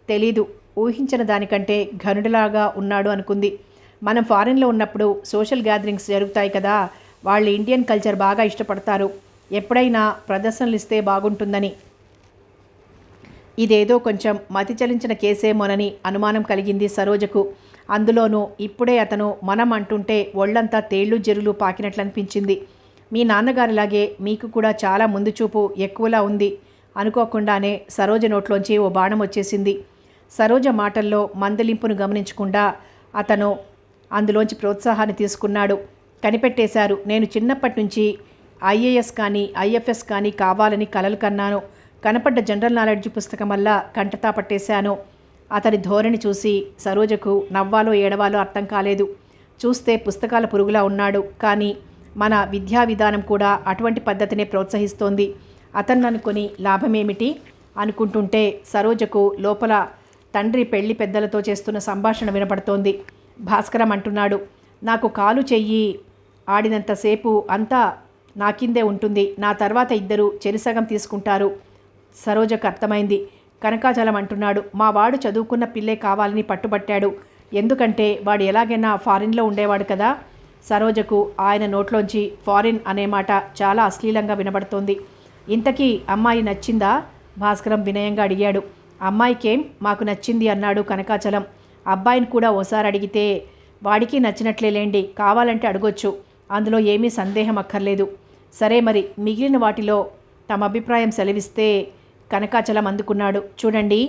తెలీదు. ఊహించిన దానికంటే ఘనుడిలాగా ఉన్నాడు అనుకుంది. మనం ఫారెన్లో ఉన్నప్పుడు సోషల్ గ్యాదరింగ్స్ జరుగుతాయి కదా, వాళ్ళు ఇండియన్ కల్చర్ బాగా ఇష్టపడతారు. ఎప్పుడైనా ప్రదర్శనలు ఇస్తే బాగుంటుందని. ఇదేదో కొంచెం మతి చలించిన కేసేమోనని అనుమానం కలిగింది సరోజకు. అందులోనూ ఇప్పుడే అతను మనం అంటుంటే ఒళ్ళంతా తేళ్లు జెరులు పాకినట్లనిపించింది. మీ నాన్నగారిలాగే మీకు కూడా చాలా ముందు చూపు ఎక్కువలా ఉంది. అనుకోకుండానే సరోజ నోట్లోంచి ఓ బాణం వచ్చేసింది. సరోజ మాటల్లో మందలింపును గమనించకుండా అతను అందులోంచి ప్రోత్సాహాన్ని తీసుకున్నాడు. కనిపెట్టేశారు. నేను చిన్నప్పటి నుంచి ఐఏఎస్ కానీ ఐఎఫ్ఎస్ కానీ కావాలని కలలు కన్నాను. కనపడ్డ జనరల్ నాలెడ్జ్ పుస్తకం వల్ల కంటతా పట్టేశాను. అతని ధోరణి చూసి సరోజకు నవ్వాలో ఏడవాలో అర్థం కాలేదు. చూస్తే పుస్తకాల పురుగులా ఉన్నాడు. కానీ మన విద్యా విధానం కూడా అటువంటి పద్ధతినే ప్రోత్సహిస్తోంది. అతన్ని అనుకుని లాభమేమిటి అనుకుంటుంటే సరోజకు లోపల తండ్రి పెళ్లి పెద్దలతో చేస్తున్న సంభాషణ వినపడుతోంది. భాస్కరం అంటున్నాడు, నాకు కాలు చెయ్యి ఆడినంతసేపు అంతా నా కిందే ఉంటుంది. నా తర్వాత ఇద్దరు చెరిసగం తీసుకుంటారు. సరోజకు అర్థమైంది. కనకాచలం అంటున్నాడు, మా వాడు చదువుకున్న పిల్లే కావాలని పట్టుబట్టాడు. ఎందుకంటే వాడు ఎలాగైనా ఫారిన్లో ఉండేవాడు కదా. సరోజకు ఆయన నోట్లోంచి ఫారిన్ అనే మాట చాలా అశ్లీలంగా వినబడుతోంది. ఇంతకీ అమ్మాయి నచ్చిందా? భాస్కరం వినయంగా అడిగాడు. అమ్మాయికేం, మాకు నచ్చింది అన్నాడు కనకాచలం. అబ్బాయిని కూడా ఓసారి అడిగితే వాడికి నచ్చినట్లేలేండి, కావాలంటే అడగొచ్చు, అందులో ఏమీ సందేహం అక్కర్లేదు. సరే మరి మిగిలిన వాటిలో తమ అభిప్రాయం సెలవిస్తే. కనకాచలం అందుకున్నాడు. చూడండి,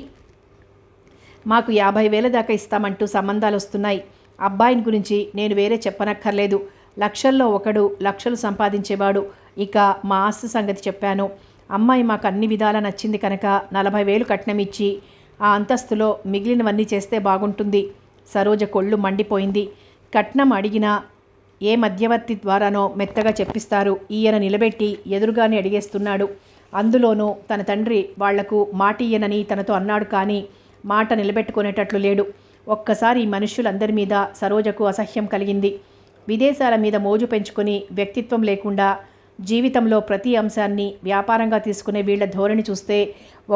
మాకు 50,000 దాకా ఇస్తామంటూ సంబంధాలు వస్తున్నాయి. అబ్బాయిని గురించి నేను వేరే చెప్పనక్కర్లేదు. లక్షల్లో ఒకడు లక్షలు సంపాదించేవాడు. ఇక మా ఆస్తి సంగతి చెప్పాను. అమ్మాయి మాకు అన్ని విధాలా నచ్చింది కనుక 40,000 కట్నం ఇచ్చి ఆ అంతస్తులో మిగిలినవన్నీ చేస్తే బాగుంటుంది. సరోజ కొళ్ళు మండిపోయింది. కట్నం అడిగినా ఏ మధ్యవర్తి ద్వారానో మెత్తగా చెప్పిస్తారు. ఈయన నిలబెట్టి ఎదురుగానే అడిగేస్తున్నాడు. అందులోనూ తన తండ్రి వాళ్లకు మాట ఇయ్యనని తనతో అన్నాడు. కానీ మాట నిలబెట్టుకునేటట్లు లేడు. ఒక్కసారి ఈ మనుష్యులందరి మీద సరోజకు అసహ్యం కలిగింది. విదేశాల మీద మోజు పెంచుకొని వ్యక్తిత్వం లేకుండా జీవితంలో ప్రతి అంశాన్ని వ్యాపారంగా తీసుకునే వీళ్ల ధోరణి చూస్తే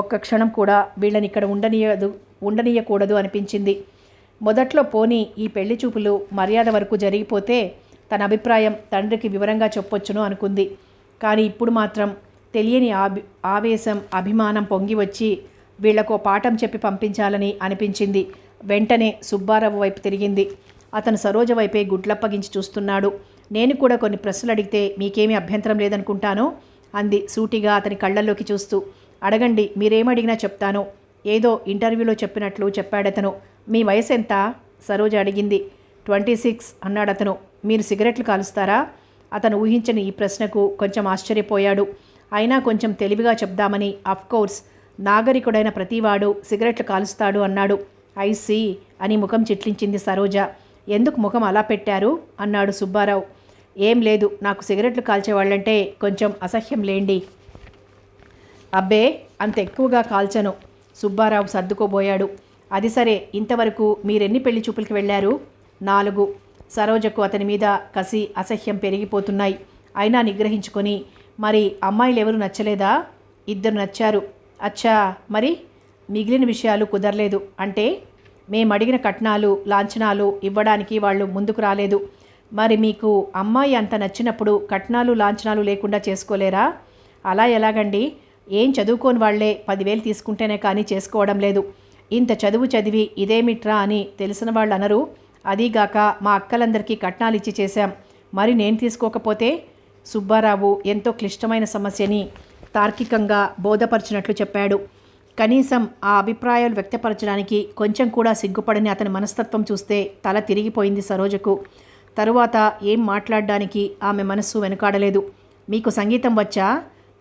ఒక్క క్షణం కూడా వీళ్ళని ఇక్కడ ఉండనీయకూడదు అనిపించింది. మొదట్లో పోనీ ఈ పెళ్లి చూపులు మర్యాద వరకు జరిగిపోతే తన అభిప్రాయం తండ్రికి వివరంగా చెప్పొచ్చును అనుకుంది. కానీ ఇప్పుడు మాత్రం తెలియని ఆవేశం అభిమానం పొంగి వచ్చి వీళ్లకో పాఠం చెప్పి పంపించాలని అనిపించింది. వెంటనే సుబ్బారావు వైపు తిరిగింది. అతను సరోజ వైపే గుడ్లప్పగించి చూస్తున్నాడు. నేను కూడా కొన్ని ప్రశ్నలు అడిగితే మీకేమీ అభ్యంతరం లేదనుకుంటాను అంది సూటిగా అతని కళ్ళల్లోకి చూస్తూ. అడగండి, మీరేమడిగినా చెప్తాను. ఏదో ఇంటర్వ్యూలో చెప్పినట్లు చెప్పాడతను. మీ వయసు ఎంత? సరోజ అడిగింది. 26 అన్నాడతను. మీరు సిగరెట్లు కాలుస్తారా? అతను ఊహించని ఈ ప్రశ్నకు కొంచెం ఆశ్చర్యపోయాడు. అయినా కొంచెం తెలివిగా చెప్దామని అఫ్కోర్స్ నాగరికుడైన ప్రతివాడు సిగరెట్లు కాలుస్తాడు అన్నాడు. ఐసీ అని ముఖం చిట్లించింది సరోజ. ఎందుకు ముఖం అలా పెట్టారు అన్నాడు సుబ్బారావు. ఏం లేదు, నాకు సిగరెట్లు కాల్చేవాళ్ళంటే కొంచెం అసహ్యం లేండి. అబ్బే, అంత ఎక్కువగా కాల్చను. సుబ్బారావు సర్దుకోబోయాడు. అది సరే, ఇంతవరకు మీరెన్ని పెళ్లి చూపులకి వెళ్ళారు? 4. సరోజకు అతని మీద కసి అసహ్యం పెరిగిపోతున్నాయి. అయినా నిగ్రహించుకొని, మరి అమ్మాయిలు ఎవరు నచ్చలేదా? 2 నచ్చారు. అచ్చా, మరి మిగిలిన విషయాలు కుదరలేదు అంటే? మేమడిగిన కట్నాలు లాంఛనాలు ఇవ్వడానికి వాళ్ళు ముందుకు రాలేదు. మరి మీకు అమ్మాయి అంత నచ్చినప్పుడు కట్నాలు లాంఛనాలు లేకుండా చేసుకోలేరా? అలా ఎలాగండి? ఏం చదువుకోని వాళ్లే 10,000 తీసుకుంటేనే కానీ చేసుకోవడం లేదు. ఇంత చదువు చదివి ఇదేమిట్రా అని తెలిసిన వాళ్ళు అనరు. అదీగాక మా అక్కలందరికీ కట్నాలు ఇచ్చి చేశాం. మరి నేను తీసుకోకపోతే? సుబ్బారావు ఎంతో క్లిష్టమైన సమస్యని తార్కికంగా బోధపరిచినట్లు చెప్పాడు. కనీసం ఆ అభిప్రాయాలు వ్యక్తపరచడానికి కొంచెం కూడా సిగ్గుపడని అతని మనస్తత్వం చూస్తే తల తిరిగిపోయింది సరోజకు. తరువాత ఏం మాట్లాడడానికి ఆమె మనస్సు వెనుకాడలేదు. మీకు సంగీతం వచ్చా?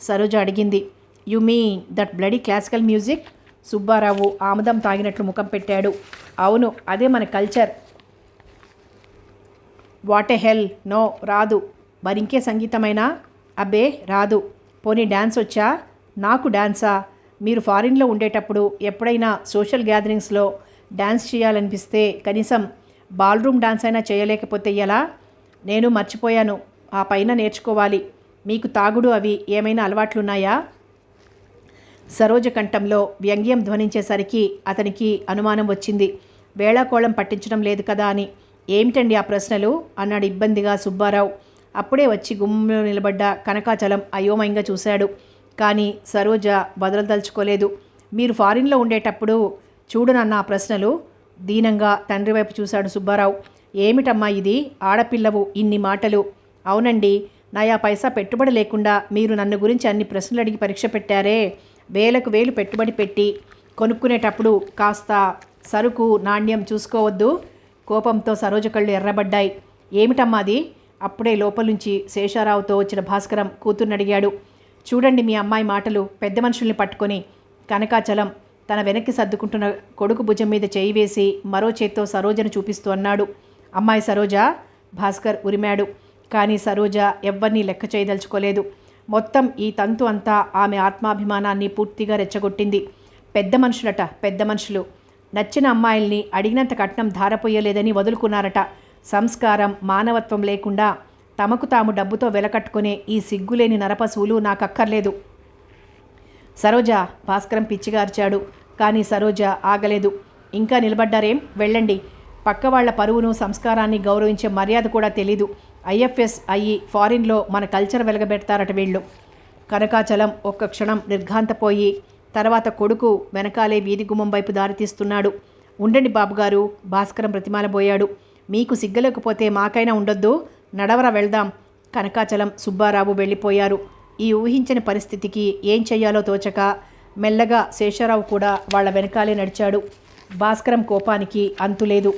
సరోజ అడిగింది. You mean that bloody classical music? Subbarao ఆముదం తాగినట్లు ముఖం పెట్టాడు. అవును, అదే మన culture. What a hell, no, రాదు. మరింకే సంగీతమైనా? అబ్బే, రాదు. పోనీ డ్యాన్స్ వచ్చా? నాకు డ్యాన్సా? మీరు ఫారిన్లో ఉండేటప్పుడు ఎప్పుడైనా సోషల్ గ్యాదరింగ్స్లో డ్యాన్స్ చేయాలనిపిస్తే కనీసం బాల్రూమ్ డాన్స్ అయినా చేయలేకపోతే ఎలా? నేను మర్చిపోయాను. ఆ పైన నేర్చుకోవాలి. మీకు తాగుడు అవి ఏమైనా అలవాట్లున్నాయా? సరోజ కంఠంలో వ్యంగ్యం ధ్వనించేసరికి అతనికి అనుమానం వచ్చింది. వేళాకోళం పట్టించడం లేదు కదా అని. ఏమిటండి ఆ ప్రశ్నలు అన్నాడు ఇబ్బందిగా సుబ్బారావు. అప్పుడే వచ్చి గుమ్మంలో నిలబడ్డ కనకాచలం అయోమయంగా చూశాడు. కానీ సరోజ వదలదలుచుకోలేదు. మీరు ఫారిన్లో ఉండేటప్పుడు చూడు నాన్న ఆ ప్రశ్నలు. దీనంగా తండ్రి వైపు చూశాడు సుబ్బారావు. ఏమిటమ్మా ఇది, ఆడపిల్లవు ఇన్ని మాటలు? అవునండి, నయా పైసా పెట్టుబడి లేకుండా మీరు నన్ను గురించి అన్ని ప్రశ్నలు అడిగి పరీక్ష పెట్టారే. వేలకు వేలు పెట్టుబడి పెట్టి కొనుక్కునేటప్పుడు కాస్త సరుకు నాణ్యం చూసుకోవద్దు? కోపంతో సరోజ కళ్ళు ఎర్రబడ్డాయి. ఏమిటమ్మా అది? అప్పుడే లోపల నుంచి శేషారావుతో వచ్చిన భాస్కరం కూతుర్ని అడిగాడు. చూడండి మీ అమ్మాయి మాటలు. పెద్ద మనుషుల్ని పట్టుకొని. కనకాచలం తన వెనక్కి సర్దుకుంటున్న కొడుకు భుజం మీద చేయి వేసి మరో చేత్తో సరోజను చూపిస్తూ అన్నాడు. అమ్మాయి సరోజ? భాస్కర్ ఉరిమాడు. కానీ సరోజ ఎవ్వరినీ లెక్క చేయదలుచుకోలేదు. మొత్తం ఈ తంతు అంతా ఆమె ఆత్మాభిమానాన్ని పూర్తిగా రెచ్చగొట్టింది. పెద్ద మనుషులట, పెద్ద మనుషులు. నచ్చిన అమ్మాయిల్ని అడిగినంత కట్నం ధారపోయలేదని వదులుకున్నారట. సంస్కారం, మానవత్వం లేకుండా తమకు తాము డబ్బుతో వెలకట్టుకునే ఈ సిగ్గులేని నరపశువులు నాకక్కర్లేదు. సరోజ! భాస్కరం పిచ్చిగా అరిచాడు. కానీ సరోజ ఆగలేదు. ఇంకా నిలబడ్డారేం? వెళ్ళండి. పక్క వాళ్ల పరువును, సంస్కారాన్ని గౌరవించే మర్యాద కూడా తెలీదు. ఐఎఫ్ఎస్ అయ్యి ఫారిన్లో మన కల్చర్ వెలగబెడతారట వీళ్ళు. కనకాచలం ఒక్క క్షణం నిర్ఘాంతపోయి తర్వాత కొడుకు వెనకాలే వీధి గుమ్మం వైపు దారితీస్తున్నాడు. ఉండండి బాబుగారు, భాస్కరం బ్రతిమాలబోయాడు. మీకు సిగ్గలేకపోతే మాకైనా ఉండొద్దు, నడవరా వెళ్దాం. కనకాచలం, సుబ్బారావు వెళ్ళిపోయారు. ఈ ఊహించని పరిస్థితికి ఏం చెయ్యాలో తోచక మెల్లగా శేషారావు కూడా వాళ్ల వెనకాలే నడిచాడు. భాస్కరం కోపానికి అంతులేదు.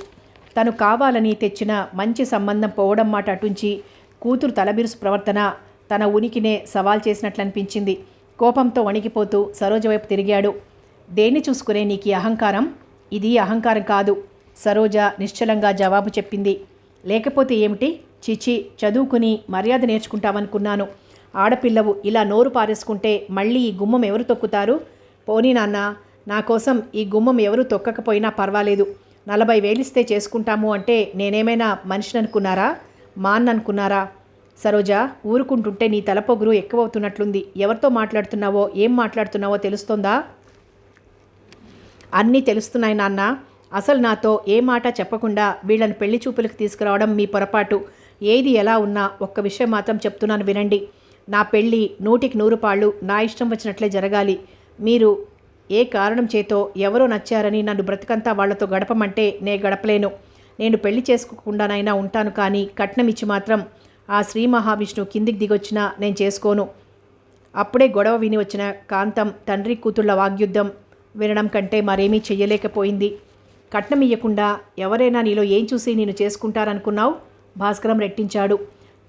తను కావాలని తెచ్చిన మంచి సంబంధం పోవడం మాట అటుంచి కూతురు తలబిరుసు ప్రవర్తన తన ఉనికినే సవాల్ చేసినట్లనిపించింది. కోపంతో వణికిపోతూ సరోజ వైపు తిరిగాడు. దేన్ని చూసుకునే నీకు ఈ అహంకారం? ఇది అహంకారం కాదు, సరోజ నిశ్చలంగా జవాబు చెప్పింది. లేకపోతే ఏమిటి? చిచి, చదువుకుని మర్యాద నేర్చుకుంటామనుకున్నాను. ఆడపిల్లవు ఇలా నోరు పారేసుకుంటే మళ్ళీ ఈ గుమ్మం ఎవరు తొక్కుతారు? పోనీ నాన్న, నా కోసం ఈ గుమ్మం ఎవరు తొక్కకపోయినా పర్వాలేదు. 40,000 ఇస్తే చేసుకుంటాము అంటే నేనేమైనా మనిషిని అనుకున్నారా? మాన్ననుకున్నారా? సరోజ, ఊరుకుంటుంటే నీ తలపొగురు ఎక్కువవుతున్నట్లుంది. ఎవరితో మాట్లాడుతున్నావో, ఏం మాట్లాడుతున్నావో తెలుస్తోందా? అన్నీ తెలుస్తున్నాయి నాన్న. అసలు నాతో ఏ మాట చెప్పకుండా వీళ్ళని పెళ్లి చూపులకు తీసుకురావడం మీ పొరపాటు. ఏది ఎలా ఉన్నా ఒక్క విషయం మాత్రం చెప్తున్నాను వినండి. నా పెళ్ళి 100కి 100 పాళ్ళు నా ఇష్టం వచ్చినట్లే జరగాలి. మీరు ఏ కారణం చేతో ఎవరో నచ్చారని నన్ను బ్రతికంతా వాళ్లతో గడపమంటే నే గడపలేను. నేను పెళ్లి చేసుకోకుండానైనా ఉంటాను, కానీ కట్నం ఇచ్చి మాత్రం ఆ శ్రీ మహావిష్ణువు కిందికి దిగొచ్చినా నేను చేసుకోను. అప్పుడే గొడవ విని వచ్చిన కాంతం తండ్రి కూతుళ్ల వాగ్యుద్ధం వినడం కంటే మరేమీ చెయ్యలేకపోయింది. కట్నం ఇయ్యకుండా ఎవరైనా నీలో ఏం చూసి నేను చేసుకుంటారనుకున్నావు? భాస్కరం రెట్టించాడు.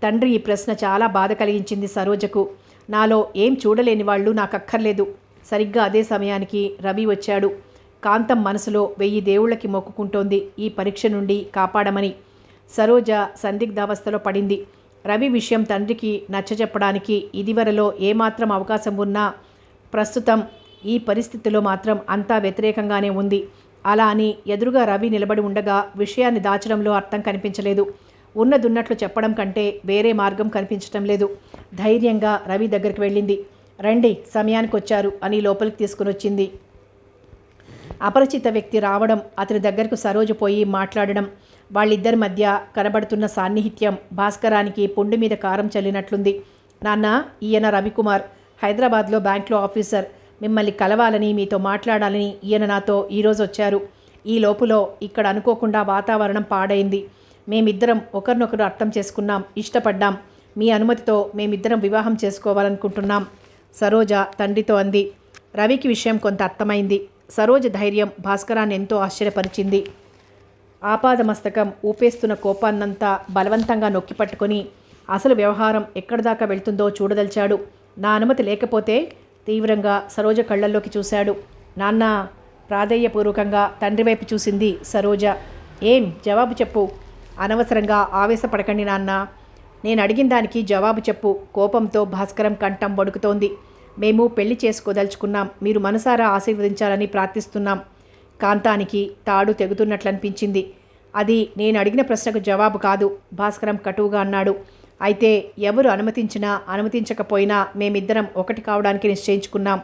తండ్రి ఈ ప్రశ్న చాలా బాధ కలిగించింది సరోజకు. నాలో ఏం చూడలేని వాళ్ళు నాకక్కర్లేదు. సరిగ్గా అదే సమయానికి రవి వచ్చాడు. కాంతం మనసులో 1000 దేవుళ్ళకి మొక్కుకుంటోంది ఈ పరీక్ష నుండి కాపాడమని. సరోజ సందిగ్ధావస్థలో పడింది. రవి విషయం తండ్రికి నచ్చజెప్పడానికి ఇదివరలో ఏమాత్రం అవకాశం ఉన్నా ప్రస్తుతం ఈ పరిస్థితిలో మాత్రం అంతా వ్యతిరేకంగానే ఉంది. అలా అని ఎదురుగా రవి నిలబడి ఉండగా విషయాన్ని దాచడంలో అర్థం కనిపించలేదు. ఉన్నదున్నట్లు చెప్పడం కంటే వేరే మార్గం కనిపించటం లేదు. ధైర్యంగా రవి దగ్గరికి వెళ్ళింది. రండి, సమయానికి వచ్చారు అని లోపలికి తీసుకుని వచ్చింది. అపరిచిత వ్యక్తి రావడం, అతని దగ్గరకు సరోజ పోయి మాట్లాడడం, వాళ్ళిద్దరి మధ్య కనబడుతున్న సాన్నిహిత్యం భాస్కరానికి పుండు మీద కారం చల్లినట్లుంది. నాన్న, ఈయన రవికుమార్, హైదరాబాద్లో బ్యాంక్లో ఆఫీసర్. మిమ్మల్ని కలవాలని, మీతో మాట్లాడాలని ఈయన నాతో ఈరోజు వచ్చారు. ఈ లోపులో ఇక్కడ అనుకోకుండా వాతావరణం పాడైంది. మేమిద్దరం ఒకరినొకరు అర్థం చేసుకున్నాం, ఇష్టపడ్డాం. మీ అనుమతితో మేమిద్దరం వివాహం చేసుకోవాలనుకుంటున్నాం, సరోజ తండ్రితో అంది. రవికి విషయం కొంత అర్థమైంది. సరోజ ధైర్యం భాస్కరాన్ని ఎంతో ఆశ్చర్యపరిచింది. ఆపాదమస్తకం ఊపేస్తున్న కోపాన్నంతా బలవంతంగా నొక్కిపట్టుకొని అసలు వ్యవహారం ఎక్కడిదాకా వెళ్తుందో చూడదలిచాడు. నా అనుమతి లేకపోతే? తీవ్రంగా సరోజ కళ్ళల్లోకి చూశాడు. నాన్న, ప్రాధేయపూర్వకంగా తండ్రి వైపు చూసింది సరోజ. ఏం జవాబు చెప్పు. అనవసరంగా ఆవేశపడకండి నాన్న, నేను అడిగిన దానికి జవాబు చెప్పు. కోపంతో భాస్కరం కంఠం వణుకుతోంది. మేము పెళ్లి చేసుకోదలుచుకున్నాం, మీరు మనసారా ఆశీర్వదించాలని ప్రార్థిస్తున్నాం. కాంతానికి తాడు తెగుతున్నట్లనిపించింది. అది నేను అడిగిన ప్రశ్నకు జవాబు కాదు, భాస్కరం కటువుగా అన్నాడు. అయితే ఎవరు అనుమతించినా అనుమతించకపోయినా మేమిద్దరం ఒకటి కావడానికి నిశ్చయించుకున్నాం.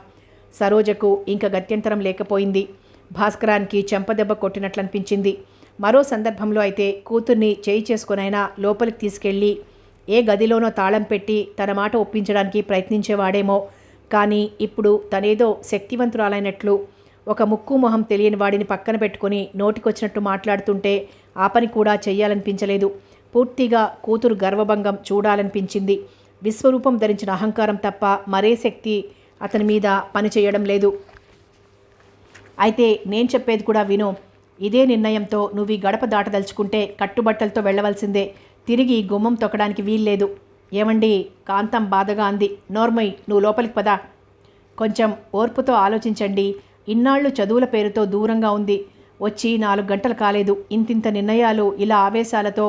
సరోజకు ఇంక గత్యంతరం లేకపోయింది. భాస్కరానికి చెంపదెబ్బ కొట్టినట్లనిపించింది. మరో సందర్భంలో అయితే కూతుర్ని చేయి చేసుకునైనా లోపలికి తీసుకెళ్ళి ఏ గదిలోనో తాళం పెట్టి తన మాట ఒప్పించడానికి ప్రయత్నించేవాడేమో. కానీ ఇప్పుడు తనేదో శక్తివంతురాలైనట్లు ఒక ముక్కు మొహం తెలియని వాడిని పక్కన పెట్టుకుని నోటికొచ్చినట్టు మాట్లాడుతుంటే ఆ పని కూడా చెయ్యాలనిపించలేదు. పూర్తిగా కూతురు గర్వభంగం చూడాలనిపించింది. విశ్వరూపం ధరించిన అహంకారం తప్ప మరే శక్తి అతని మీద పని చేయడం లేదు. అయితే నేను చెప్పేది కూడా విను. ఇదే నిర్ణయంతో నువ్వు ఈ గడప దాటదలుచుకుంటే కట్టుబట్టలతో వెళ్ళవలసిందే. తిరిగి గుమ్మం తొక్కడానికి వీల్లేదు. ఏమండి, కాంతం బాధగా అంది. నోర్మయ్, నువ్వు లోపలికి పదా. కొంచెం ఓర్పుతో ఆలోచించండి. ఇన్నాళ్ళు చదువుల పేరుతో దూరంగా ఉంది. వచ్చి 4 గంటలు కాలేదు. ఇంతింత నిర్ణయాలు ఇలా ఆవేశాలతో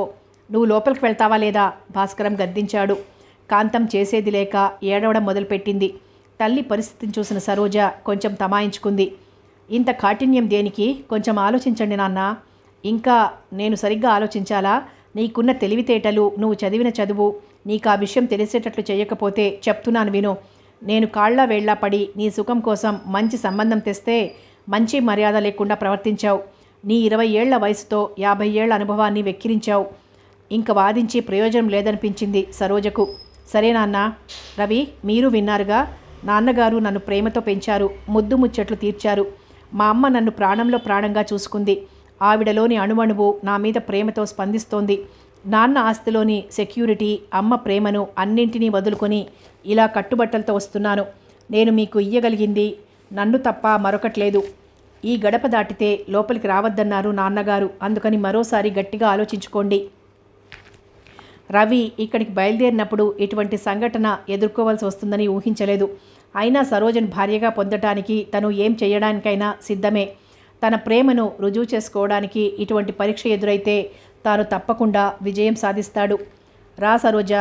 నువ్వు లోపలికి వెళ్తావా లేదా? భాస్కరం గద్దించాడు. కాంతం చేసేది లేక ఏడవడం మొదలుపెట్టింది. తల్లి పరిస్థితిని చూసిన సరోజ కొంచెం తమాయించుకుంది. ఇంత కాఠిన్యం దేనికి? కొంచెం ఆలోచించండి నాన్న. ఇంకా నేను సరిగ్గా ఆలోచించాలా? నీకున్న తెలివితేటలు, నువ్వు చదివిన చదువు నీకు ఆ విషయం తెలిసేటట్లు చేయకపోతే చెప్తున్నాను విను. నేను కాళ్ళ వేళ్లా పడి నీ సుఖం కోసం మంచి సంబంధం తెస్తే మంచి మర్యాద లేకుండా ప్రవర్తించావు. నీ 20 ఏళ్ల వయసుతో 50 ఏళ్ల అనుభవాన్ని వెక్కిరించావు. ఇంక వాదించి ప్రయోజనం లేదనిపించింది సరోజకు. సరే నాన్న. రవి, మీరు విన్నారుగా. నాన్నగారు నన్ను ప్రేమతో పెంచారు, ముద్దు ముచ్చట్లు తీర్చారు. మా అమ్మ నన్ను ప్రాణంలో ప్రాణంగా చూసుకుంది. ఆవిడలోని అణువణువు నా మీద ప్రేమతో స్పందిస్తోంది. నాన్న ఆస్తిలోని సెక్యూరిటీ, అమ్మ ప్రేమను అన్నింటినీ వదులుకొని ఇలా కట్టుబట్టలతో వస్తున్నాను. నేను మీకు ఇయ్యగలిగింది నన్ను తప్ప మరొకట్లేదు. ఈ గడప దాటితే లోపలికి రావద్దన్నారు నాన్నగారు. అందుకని మరోసారి గట్టిగా ఆలోచించుకోండి. రవి ఇక్కడికి బయలుదేరినప్పుడు ఇటువంటి సంఘటన ఎదుర్కోవాల్సి వస్తుందని ఊహించలేదు. అయినా సరోజను భార్యగా పొందటానికి తను ఏం చేయడానికైనా సిద్ధమే. తన ప్రేమను రుజువు చేసుకోవడానికి ఇటువంటి పరీక్ష ఎదురైతే తాను తప్పకుండా విజయం సాధిస్తాడు. రా సరోజ.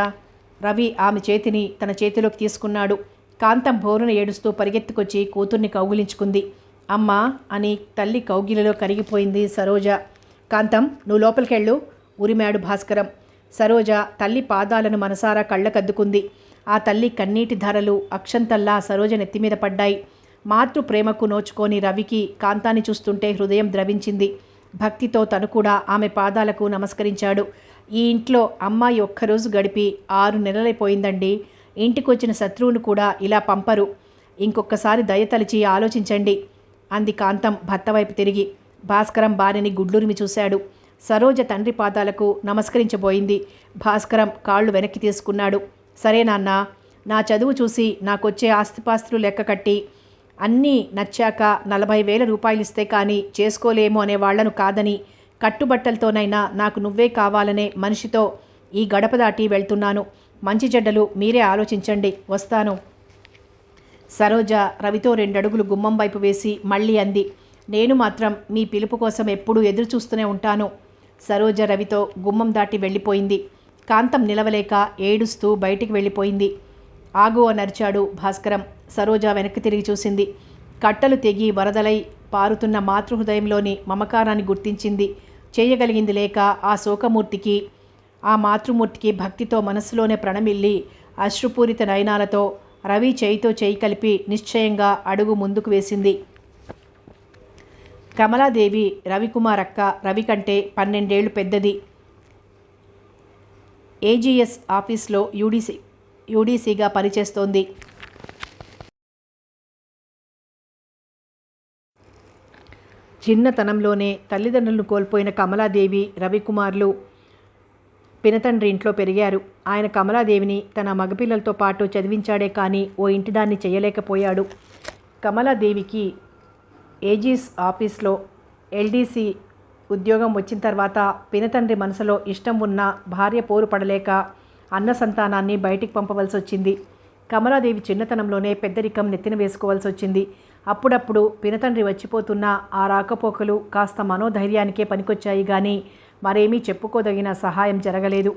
రవి ఆమె చేతిని తన చేతిలోకి తీసుకున్నాడు. కాంతం బోరున ఏడుస్తూ పరిగెత్తుకొచ్చి కూతుర్ని కౌగిలించుకుంది. అమ్మా అని తల్లి కౌగిలిలో కరిగిపోయింది సరోజ. కాంతం, నువ్వు లోపలికెళ్ళు ఉరిమాడు భాస్కరం. సరోజ తల్లి పాదాలను మనసారా కళ్ళకద్దుకుంది. ఆ తల్లి కన్నీటి ధారలు అక్షంతల్లా సరోజ నెత్తిమీద పడ్డాయి. మాతృ ప్రేమకు నోచుకొని రవికి కాంతాన్ని చూస్తుంటే హృదయం ద్రవించింది. భక్తితో తను కూడా ఆమె పాదాలకు నమస్కరించాడు. ఈ ఇంట్లో అమ్మాయి ఒక్కరోజు గడిపి 6 నెలలైపోయిందండి. ఇంటికొచ్చిన శత్రువును కూడా ఇలా పంపరు. ఇంకొకసారి దయతలిచి ఆలోచించండి అంది కాంతం భర్త వైపు తిరిగి. భాస్కరం భార్యని గుడ్లురిమి చూశాడు. సరోజ తండ్రి పాదాలకు నమస్కరించబోయింది. భాస్కరం కాళ్ళు వెనక్కి తీసుకున్నాడు. సరే నాన్న, నా చదువు చూసి నాకొచ్చే ఆస్తిపాస్తులు లెక్క కట్టి అన్నీ నచ్చాక 40,000 రూపాయలు ఇస్తే కానీ చేసుకోలేము అనే వాళ్లను కాదని కట్టుబట్టలతోనైనా నాకు నువ్వే కావాలనే మనిషితో ఈ గడప దాటి వెళ్తున్నాను. మంచి చెడ్డలు మీరే ఆలోచించండి. వస్తాను. సరోజ రవితో 2 అడుగులు గుమ్మం వైపు వేసి మళ్ళీ అంది. నేను మాత్రం మీ పిలుపు కోసం ఎప్పుడూ ఎదురు చూస్తూనే ఉంటాను. సరోజ రవితో గుమ్మం దాటి వెళ్ళిపోయింది. కాంతం నిలవలేక ఏడుస్తూ బయటికి వెళ్ళిపోయింది. ఆగు అనరిచాడు భాస్కరం. సరోజ వెనక్కి తిరిగి చూసింది. కట్టలు తెగి వరదలై పారుతున్న మాతృహృదయంలోని మమకారాన్ని గుర్తించింది. చేయగలిగింది లేక ఆ శోకమూర్తికి, ఆ మాతృమూర్తికి భక్తితో మనస్సులోనే ప్రణమిల్లి అశ్రుపూరిత నయనాలతో రవి చేయితో చేయి కలిపి నిశ్చయంగా అడుగు ముందుకు వేసింది. కమలాదేవి రవికుమార్ అక్క. రవి కంటే 12 ఏళ్లు పెద్దది. ఏజీఎస్ ఆఫీస్లో యూడీసీగా పనిచేస్తోంది. చిన్నతనంలోనే తల్లిదండ్రులను కోల్పోయిన కమలాదేవి, రవికుమార్లు పినతండ్రి ఇంట్లో పెరిగారు. ఆయన కమలాదేవిని తన మగపిల్లలతో పాటు చదివించాడే కానీ ఓ ఇంటిదాన్ని చేయలేకపోయాడు. కమలాదేవికి ఏజీఎస్ ఆఫీస్లో ఎల్డీసీ ఉద్యోగం వచ్చిన తర్వాత పినతండ్రి మనసులో ఇష్టం ఉన్న భార్య పోరు పడలేక అన్న సంతానాన్ని బయటికి పంపవలసి వచ్చింది. కమలాదేవి చిన్నతనంలోనే పెద్దరికం నెత్తిన వేసుకోవాల్సి వచ్చింది. అప్పుడప్పుడు పినతండ్రి వచ్చిపోతున్న ఆ రాకపోకలు కాస్త మనోధైర్యానికే పనికొచ్చాయి కానీ మరేమీ చెప్పుకోదగిన సహాయం జరగలేదు.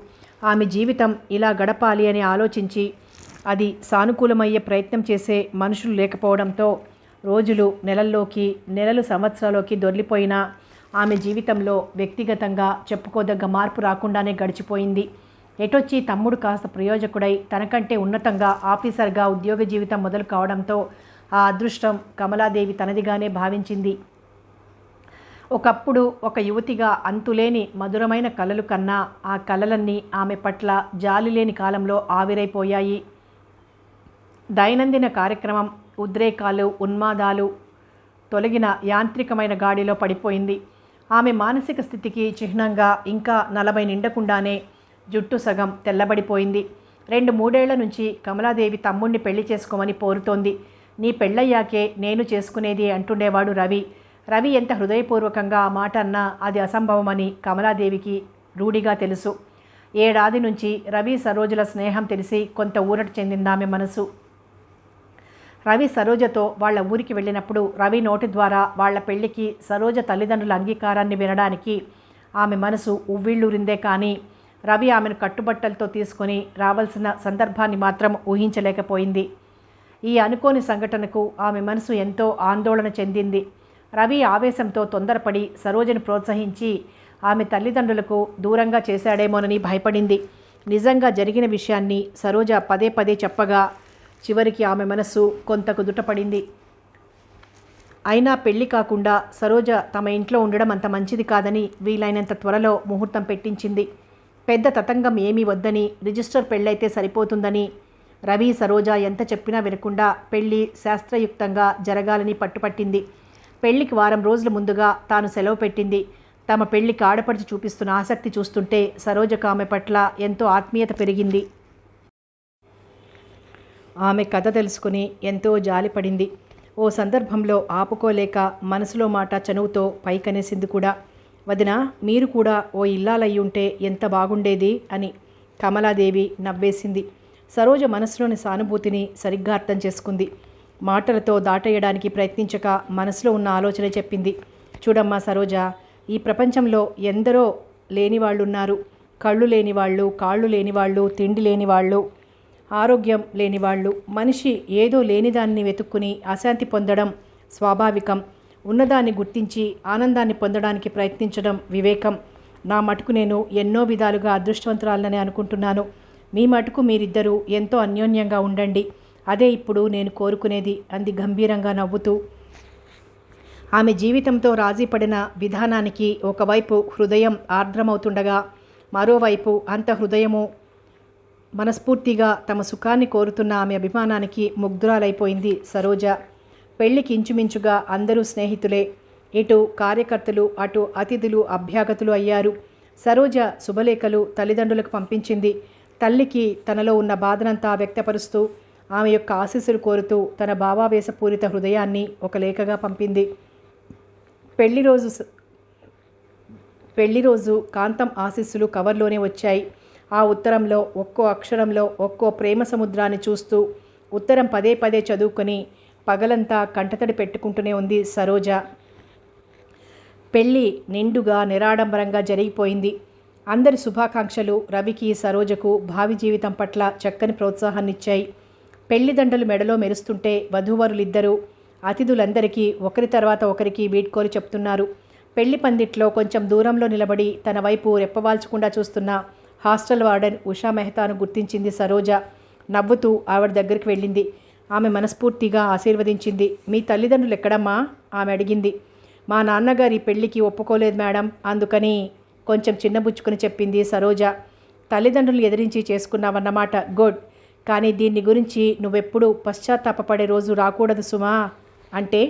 ఆమె జీవితం ఇలా గడపాలి అని ఆలోచించి అది సానుకూలమయ్యే ప్రయత్నం చేసే మనుషులు లేకపోవడంతో రోజులు నెలల్లోకి, నెలలు సంవత్సరాల్లోకి దొర్లిపోయినా ఆమె జీవితంలో వ్యక్తిగతంగా చెప్పుకోదగ్గ మార్పు రాకుండానే గడిచిపోయింది. ఎటొచ్చి తమ్ముడు కాస్త ప్రయోజకుడై తనకంటే ఉన్నతంగా ఆఫీసర్గా ఉద్యోగ జీవితం మొదలు కావడంతో ఆ అదృష్టం కమలాదేవి తనదిగానే భావించింది. ఒకప్పుడు ఒక యువతిగా అంతులేని మధురమైన కలలు కన్నా ఆ కలలన్నీ ఆమె పట్ల జాలిలేని కాలంలో ఆవిరైపోయాయి. దైనందిన కార్యక్రమం, ఉద్రేకాలు, ఉన్మాదాలు తొలగిన యాంత్రికమైన గాడిలో పడిపోయింది. ఆమె మానసిక స్థితికి చిహ్నంగా ఇంకా 40 నిండకుండానే జుట్టు సగం తెల్లబడిపోయింది. 2-3 ఏళ్ల నుంచి కమలాదేవి తమ్ముణ్ణి పెళ్లి చేసుకోమని పోరుతోంది. నీ పెళ్ళయ్యాకే నేను చేసుకునేది అంటుండేవాడు రవి. రవి ఎంత హృదయపూర్వకంగా ఆ మాట అన్నా అది అసంభవమని కమలాదేవికి రూఢిగా తెలుసు. ఏడాది నుంచి రవి సరోజల స్నేహం తెలిసి కొంత ఊరట చెందిందామె మనసు. రవి సరోజతో వాళ్ళ ఊరికి వెళ్ళినప్పుడు రవి నోటి ద్వారా వాళ్ల పెళ్లికి సరోజ తల్లిదండ్రుల అంగీకారాన్ని వినడానికి ఆమె మనసు ఉవ్విళ్ళూరిందే కానీ రవి ఆమెను కట్టుబట్టలతో తీసుకొని రావాల్సిన సందర్భాన్ని మాత్రం ఊహించలేకపోయింది. ఈ అనుకోని సంఘటనకు ఆమె మనసు ఎంతో ఆందోళన చెందింది. రవి ఆవేశంతో తొందరపడి సరోజను ప్రోత్సహించి ఆమె తల్లిదండ్రులకు దూరంగా చేశాడేమోనని భయపడింది. నిజంగా జరిగిన విషయాన్ని సరోజ పదే పదే చెప్పగా చివరికి ఆమె మనసు కొంత కుదుటపడింది. అయినా పెళ్లి కాకుండా సరోజ తమ ఇంట్లో ఉండడం అంత మంచిది కాదని వీలైనంత త్వరలో ముహూర్తం పెట్టించింది. పెద్ద తతంగం ఏమీ వద్దని, రిజిస్టర్ పెళ్ళైతే సరిపోతుందని రవి సరోజ ఎంత చెప్పినా వినకుండా పెళ్లి శాస్త్రయుక్తంగా జరగాలని పట్టుపట్టింది. పెళ్లికి వారం రోజుల ముందుగా తాను సెలవు పెట్టింది. తమ పెళ్లికి ఆడపడిచి చూపిస్తున్న ఆసక్తి చూస్తుంటే సరోజకు ఆమె పట్ల ఎంతో ఆత్మీయత పెరిగింది. ఆమె కథ తెలుసుకుని ఎంతో జాలిపడింది. ఓ సందర్భంలో ఆపుకోలేక మనసులో మాట చనువుతో పైకనేసింది కూడా. వదినా, మీరు కూడా ఓ ఇల్లాలయ్యుంటే ఎంత బాగుండేది అని కమలాదేవి నవ్వేసింది. సరోజ మనసులోని సానుభూతిని సరిగ్గా అర్థం చేసుకుంది. మాటలతో దాటేయడానికి ప్రయత్నించక మనసులో ఉన్న ఆలోచన చెప్పింది. చూడమ్మా సరోజ, ఈ ప్రపంచంలో ఎందరో లేనివాళ్ళున్నారు. కళ్ళు లేనివాళ్ళు, కాళ్ళు లేనివాళ్ళు, తిండి లేనివాళ్ళు, ఆరోగ్యం లేనివాళ్ళు. మనిషి ఏదో లేనిదాన్ని వెతుక్కుని అశాంతి పొందడం స్వాభావికం. ఉన్నదాన్ని గుర్తించి ఆనందాన్ని పొందడానికి ప్రయత్నించడం వివేకం. నా మటుకు నేను ఎన్నో విధాలుగా అదృష్టవంతురాలనే అనుకుంటున్నాను. మీ మటుకు మీరిద్దరూ ఎంతో అన్యోన్యంగా ఉండండి. అదే ఇప్పుడు నేను కోరుకునేది అంది గంభీరంగా నవ్వుతూ. ఆమె జీవితంతో రాజీ పడిన విధానానికి ఒకవైపు హృదయం ఆర్ద్రమవుతుండగా మరోవైపు అంత హృదయము మనస్ఫూర్తిగా తమ సుఖాన్ని కోరుతున్న ఆమె అభిమానానికి ముగ్ధురాలైపోయింది సరోజ. పెళ్లికి ఇంచుమించుగా అందరూ స్నేహితులే. ఇటు కార్యకర్తలు, అటు అతిథులు, అభ్యాగతులు అయ్యారు. సరోజ శుభలేఖలు తల్లిదండ్రులకు పంపించింది. తల్లికి తనలో ఉన్న బాధనంతా వ్యక్తపరుస్తూ ఆమె యొక్క ఆశీస్సులు కోరుతూ తన భావావేశపూరిత హృదయాన్ని ఒక లేఖగా పంపింది. పెళ్లి రోజు కాంతం ఆశీస్సులు కవర్లోనే వచ్చాయి. ఆ ఉత్తరంలో ఒక్కో అక్షరంలో ఒక్కో ప్రేమ సముద్రాన్ని చూస్తూ ఉత్తరం పదే పదే చదువుకొని పగలంతా కంటతడి పెట్టుకుంటూనే ఉంది సరోజ. పెళ్ళి నిండుగా నిరాడంబరంగా జరిగిపోయింది. అందరి శుభాకాంక్షలు రవికి, సరోజకు భావి జీవితం పట్ల చక్కని ప్రోత్సాహాన్నిచ్చాయి. పెళ్లిదండలు మెడలో మెరుస్తుంటే వధూవరులిద్దరూ అతిథులందరికీ ఒకరి తర్వాత ఒకరికి వీడ్కోలు చెప్తున్నారు. పెళ్లి పందిట్లో కొంచెం దూరంలో నిలబడి తన వైపు రెప్పవాల్చకుండా చూస్తున్న హాస్టల్ వార్డెన్ ఉషా మెహతాను గుర్తించింది సరోజ. నవ్వుతూ ఆవిడ దగ్గరికి వెళ్ళింది. ఆమె మనస్ఫూర్తిగా ఆశీర్వదించింది. మీ తల్లిదండ్రులు ఎక్కడమ్మా? ఆమె అడిగింది. మా నాన్నగారి పెళ్లికి ఒప్పుకోలేదు మేడం, అందుకని కొంచెం చిన్నబుచ్చుకుని చెప్పింది సరోజ. తల్లిదండ్రులు ఎదిరించి చేసుకున్నావన్నమాట. గుడ్. కానీ దీన్ని గురించి నువ్వెప్పుడు పశ్చాత్తాపపడే రోజు రాకూడదు సుమా. అంటే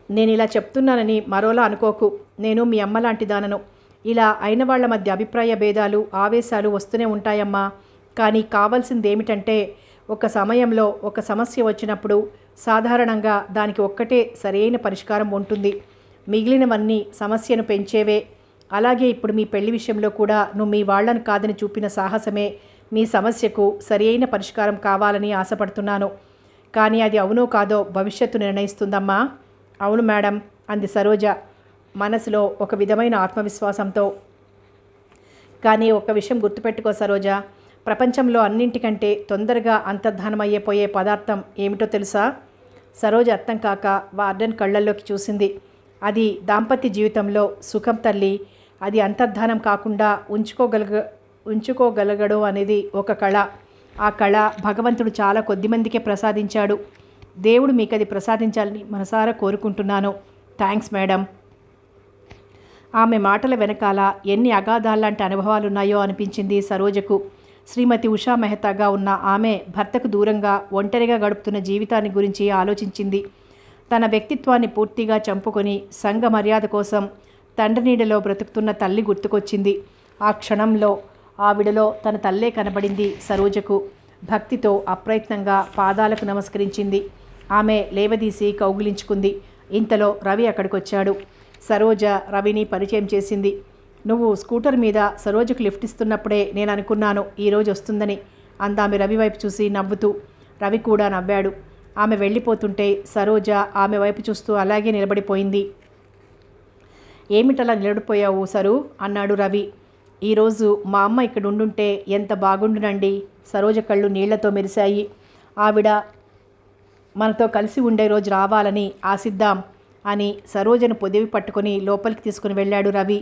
నేను ఇలా చెప్తున్నానని మరోలా అనుకోకు. నేను మీ అమ్మ లాంటి దానను. ఇలా అయిన వాళ్ళ మధ్య అభిప్రాయ భేదాలు, ఆవేశాలు వస్తూనే ఉంటాయమ్మా. కానీ కావాల్సిందేమిటంటే ఒక సమయంలో ఒక సమస్య వచ్చినప్పుడు సాధారణంగా దానికి ఒక్కటే సరైన పరిష్కారం ఉంటుంది. మిగిలినవన్నీ సమస్యను పెంచేవే. అలాగే ఇప్పుడు మీ పెళ్లి విషయంలో కూడా నువ్వు మీ వాళ్లను కాదని చూపిన సాహసమే మీ సమస్యకు సరైన పరిష్కారం కావాలని ఆశపడుతున్నాను. కానీ అది అవునో కాదో భవిష్యత్తు నిర్ణయిస్తుందమ్మా. అవును మేడం అంది సరోజ మనసులో ఒక విధమైన ఆత్మవిశ్వాసంతో. కానీ ఒక్క విషయం గుర్తుపెట్టుకో సరోజ, ప్రపంచంలో అన్నింటికంటే తొందరగా అంతర్ధానమయ్యేపోయే పదార్థం ఏమిటో తెలుసా? సరోజ అర్థం కాక వార్డెన్ కళ్ళల్లోకి చూసింది. అది దాంపత్య జీవితంలో సుఖం తల్లి. అది అంతర్ధానం కాకుండా ఉంచుకోగలగడం అనేది ఒక కళ. ఆ కళ భగవంతుడు చాలా కొద్దిమందికే ప్రసాదించాడు. దేవుడు మీకు అది ప్రసాదించాలని మనసారా కోరుకుంటున్నాను. Thanks madam. ఆమె మాటల వెనకాల ఎన్ని అగాధాల్లాంటి అనుభవాలున్నాయో అనిపించింది సరోజకు. శ్రీమతి ఉషా మెహతాగా ఉన్న ఆమె భర్తకు దూరంగా ఒంటరిగా గడుపుతున్న జీవితాన్ని గురించి ఆలోచించింది. తన వ్యక్తిత్వాన్ని పూర్తిగా చంపుకొని సంఘ మర్యాద కోసం తండ్రి నీడలో బ్రతుకుతున్న తల్లి గుర్తుకొచ్చింది. ఆ క్షణంలో ఆవిడలో తన తల్లే కనబడింది సరోజకు. భక్తితో అప్రయత్నంగా పాదాలకు నమస్కరించింది. ఆమె లేవదీసి కౌగిలించుకుంది. ఇంతలో రవి అక్కడికొచ్చాడు. సరోజ రవిని పరిచయం చేసింది. నువ్వు స్కూటర్ మీద సరోజకు లిఫ్ట్ ఇస్తున్నప్పుడే నేను అనుకున్నాను ఈరోజు వస్తుందని అందామె రవి వైపు చూసి నవ్వుతూ. రవి కూడా నవ్వాడు. ఆమె వెళ్ళిపోతుంటే సరోజ ఆమె వైపు చూస్తూ అలాగే నిలబడిపోయింది. ఏమిటలా నిలబడిపోయావు సరు అన్నాడు రవి. ఈరోజు మా అమ్మ ఇక్కడ ఉండుంటే ఎంత బాగుండునండి. సరోజ కళ్ళు నీళ్లతో మెరిశాయి. ఆవిడ మనతో కలిసి ఉండే రోజు రావాలని ఆశిద్దాం అని సరోజను పొదివి పట్టుకొని లోపలికి తీసుకుని వెళ్ళాడు రవి.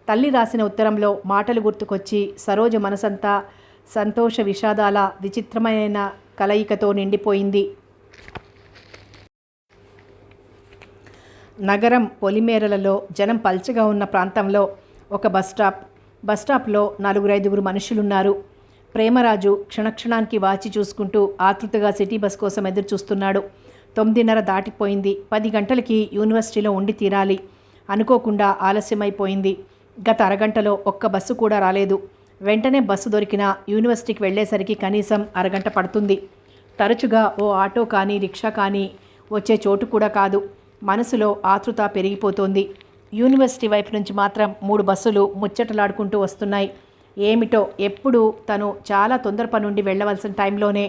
తల్లి రాసిన ఉత్తరంలో మాటలు గుర్తుకొచ్చి సరోజ మనసంతా సంతోష విషాదాల విచిత్రమైన కలయికతో నిండిపోయింది. నగరం పొలిమేరలలో జనం పల్చగా ఉన్న ప్రాంతంలో ఒక బస్టాప్లో 4-5 మనుషులున్నారు. ప్రేమరాజు క్షణక్షణానికి వాచి చూసుకుంటూ ఆతృతగా సిటీ బస్ కోసం ఎదురు చూస్తున్నాడు. 9:30 దాటిపోయింది. 10 గంటలకి యూనివర్సిటీలో ఉండి తీరాలి. అనుకోకుండా ఆలస్యమైపోయింది. గత అరగంటలో ఒక్క బస్సు కూడా రాలేదు. వెంటనే బస్సు దొరికినా యూనివర్సిటీకి వెళ్ళేసరికి కనీసం అరగంట పడుతుంది. తరచుగా ఓ ఆటో కానీ రిక్షా కానీ వచ్చే చోటు కూడా కాదు. మనసులో ఆతృత పెరిగిపోతోంది. యూనివర్సిటీ వైపు నుంచి మాత్రం 3 బస్సులు ముచ్చటలాడుకుంటూ వస్తున్నాయి. ఏమిటో ఎప్పుడు తను చాలా తొందర పనుండి వెళ్ళవలసిన టైంలోనే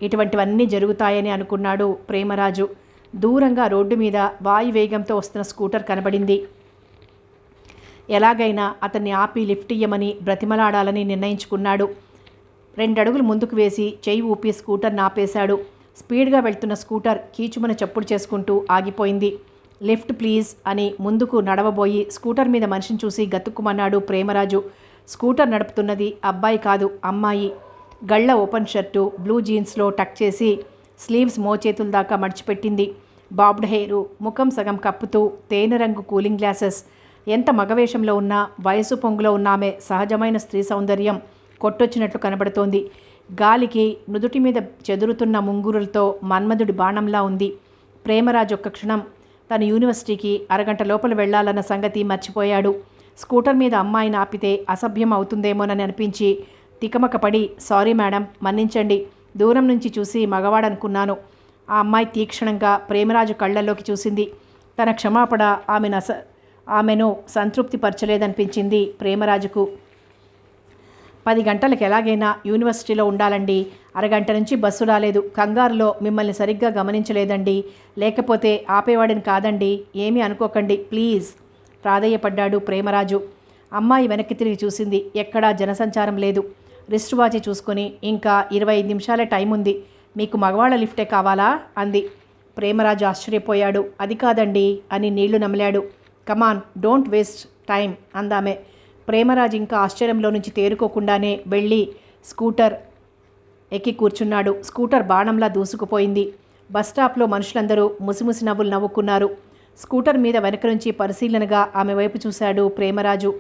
ఇటువంటివన్నీ జరుగుతాయని అనుకున్నాడు ప్రేమరాజు. దూరంగా రోడ్డు మీద వాయువేగంతో వస్తున్న స్కూటర్ కనబడింది. ఎలాగైనా అతన్ని ఆపి లిఫ్ట్ ఇయ్యమని బ్రతిమలాడాలని నిర్ణయించుకున్నాడు. 2 అడుగులు ముందుకు వేసి చెయ్యి ఊపి స్కూటర్ ఆపేశాడు. స్పీడ్గా వెళ్తున్న స్కూటర్ కీచుమని చప్పుడు చేసుకుంటూ ఆగిపోయింది. లిఫ్ట్ ప్లీజ్ అని ముందుకు నడవబోయి స్కూటర్ మీద మనిషిని చూసి గతుక్కుమన్నాడు ప్రేమరాజు. స్కూటర్ నడుపుతున్నది అబ్బాయి కాదు, అమ్మాయి. గళ్ళ ఓపెన్ షర్టు, బ్లూ జీన్స్లో టక్ చేసి స్లీవ్స్ మోచేతుల దాకా మడిచిపెట్టింది. బాబ్డ్ హెయిరు, ముఖం సగం కప్పుతూ తేనె రంగు కూలింగ్ గ్లాసెస్. ఎంత మగవేషంలో ఉన్నా వయసు పొంగులో ఉన్న ఆమె సహజమైన స్త్రీ సౌందర్యం కొట్టొచ్చినట్లు కనబడుతోంది. గాలికి నుదుటి మీద చెదురుతున్న ముంగురులతో మన్మధుడి బాణంలా ఉంది. ప్రేమరాజు ఒక్క క్షణం తను యూనివర్సిటీకి అరగంట లోపల వెళ్లాలన్న సంగతి మర్చిపోయాడు. స్కూటర్ మీద అమ్మాయిని ఆపితే అసభ్యం అవుతుందేమోనని అనిపించి తికమకపడి సారీ మేడం, మన్నించండి, దూరం నుంచి చూసి మగవాడనుకున్నాను. ఆ అమ్మాయి తీక్షణంగా ప్రేమరాజు కళ్ళల్లోకి చూసింది. తన క్షమాపణ ఆమెను సంతృప్తిపరచలేదనిపించింది ప్రేమరాజుకు. 10 గంటలకు ఎలాగైనా యూనివర్సిటీలో ఉండాలండి. అరగంట నుంచి బస్సు రాలేదు. కంగారులో మిమ్మల్ని సరిగ్గా గమనించలేదండి. లేకపోతే ఆపేవాడిని కాదండి. ఏమీ అనుకోకండి ప్లీజ్ ప్రాధేయపడ్డాడు ప్రేమరాజు. అమ్మాయి వెనక్కి తిరిగి చూసింది. ఎక్కడా జనసంచారం లేదు. రిస్ట్ వాచి చూసుకొని ఇంకా 25 నిమిషాలే టైం ఉంది. మీకు మగవాళ్ళ లిఫ్టే కావాలా అంది. ప్రేమరాజు ఆశ్చర్యపోయాడు. అది కాదండి అని నీళ్లు నమిలాడు. కమాన్, డోంట్ వేస్ట్ టైం అందామే. ప్రేమరాజు ఇంకా ఆశ్చర్యంలో నుంచి తేరుకోకుండానే వెళ్ళి స్కూటర్ ఎక్కి కూర్చున్నాడు. స్కూటర్ బాణంలా దూసుకుపోయింది. బస్టాప్లో మనుషులందరూ ముసిముసి నవ్వులు నవ్వుకున్నారు. స్కూటర్ మీద వెనక నుంచి పరిశీలనగా ఆమె వైపు చూశాడు ప్రేమరాజు.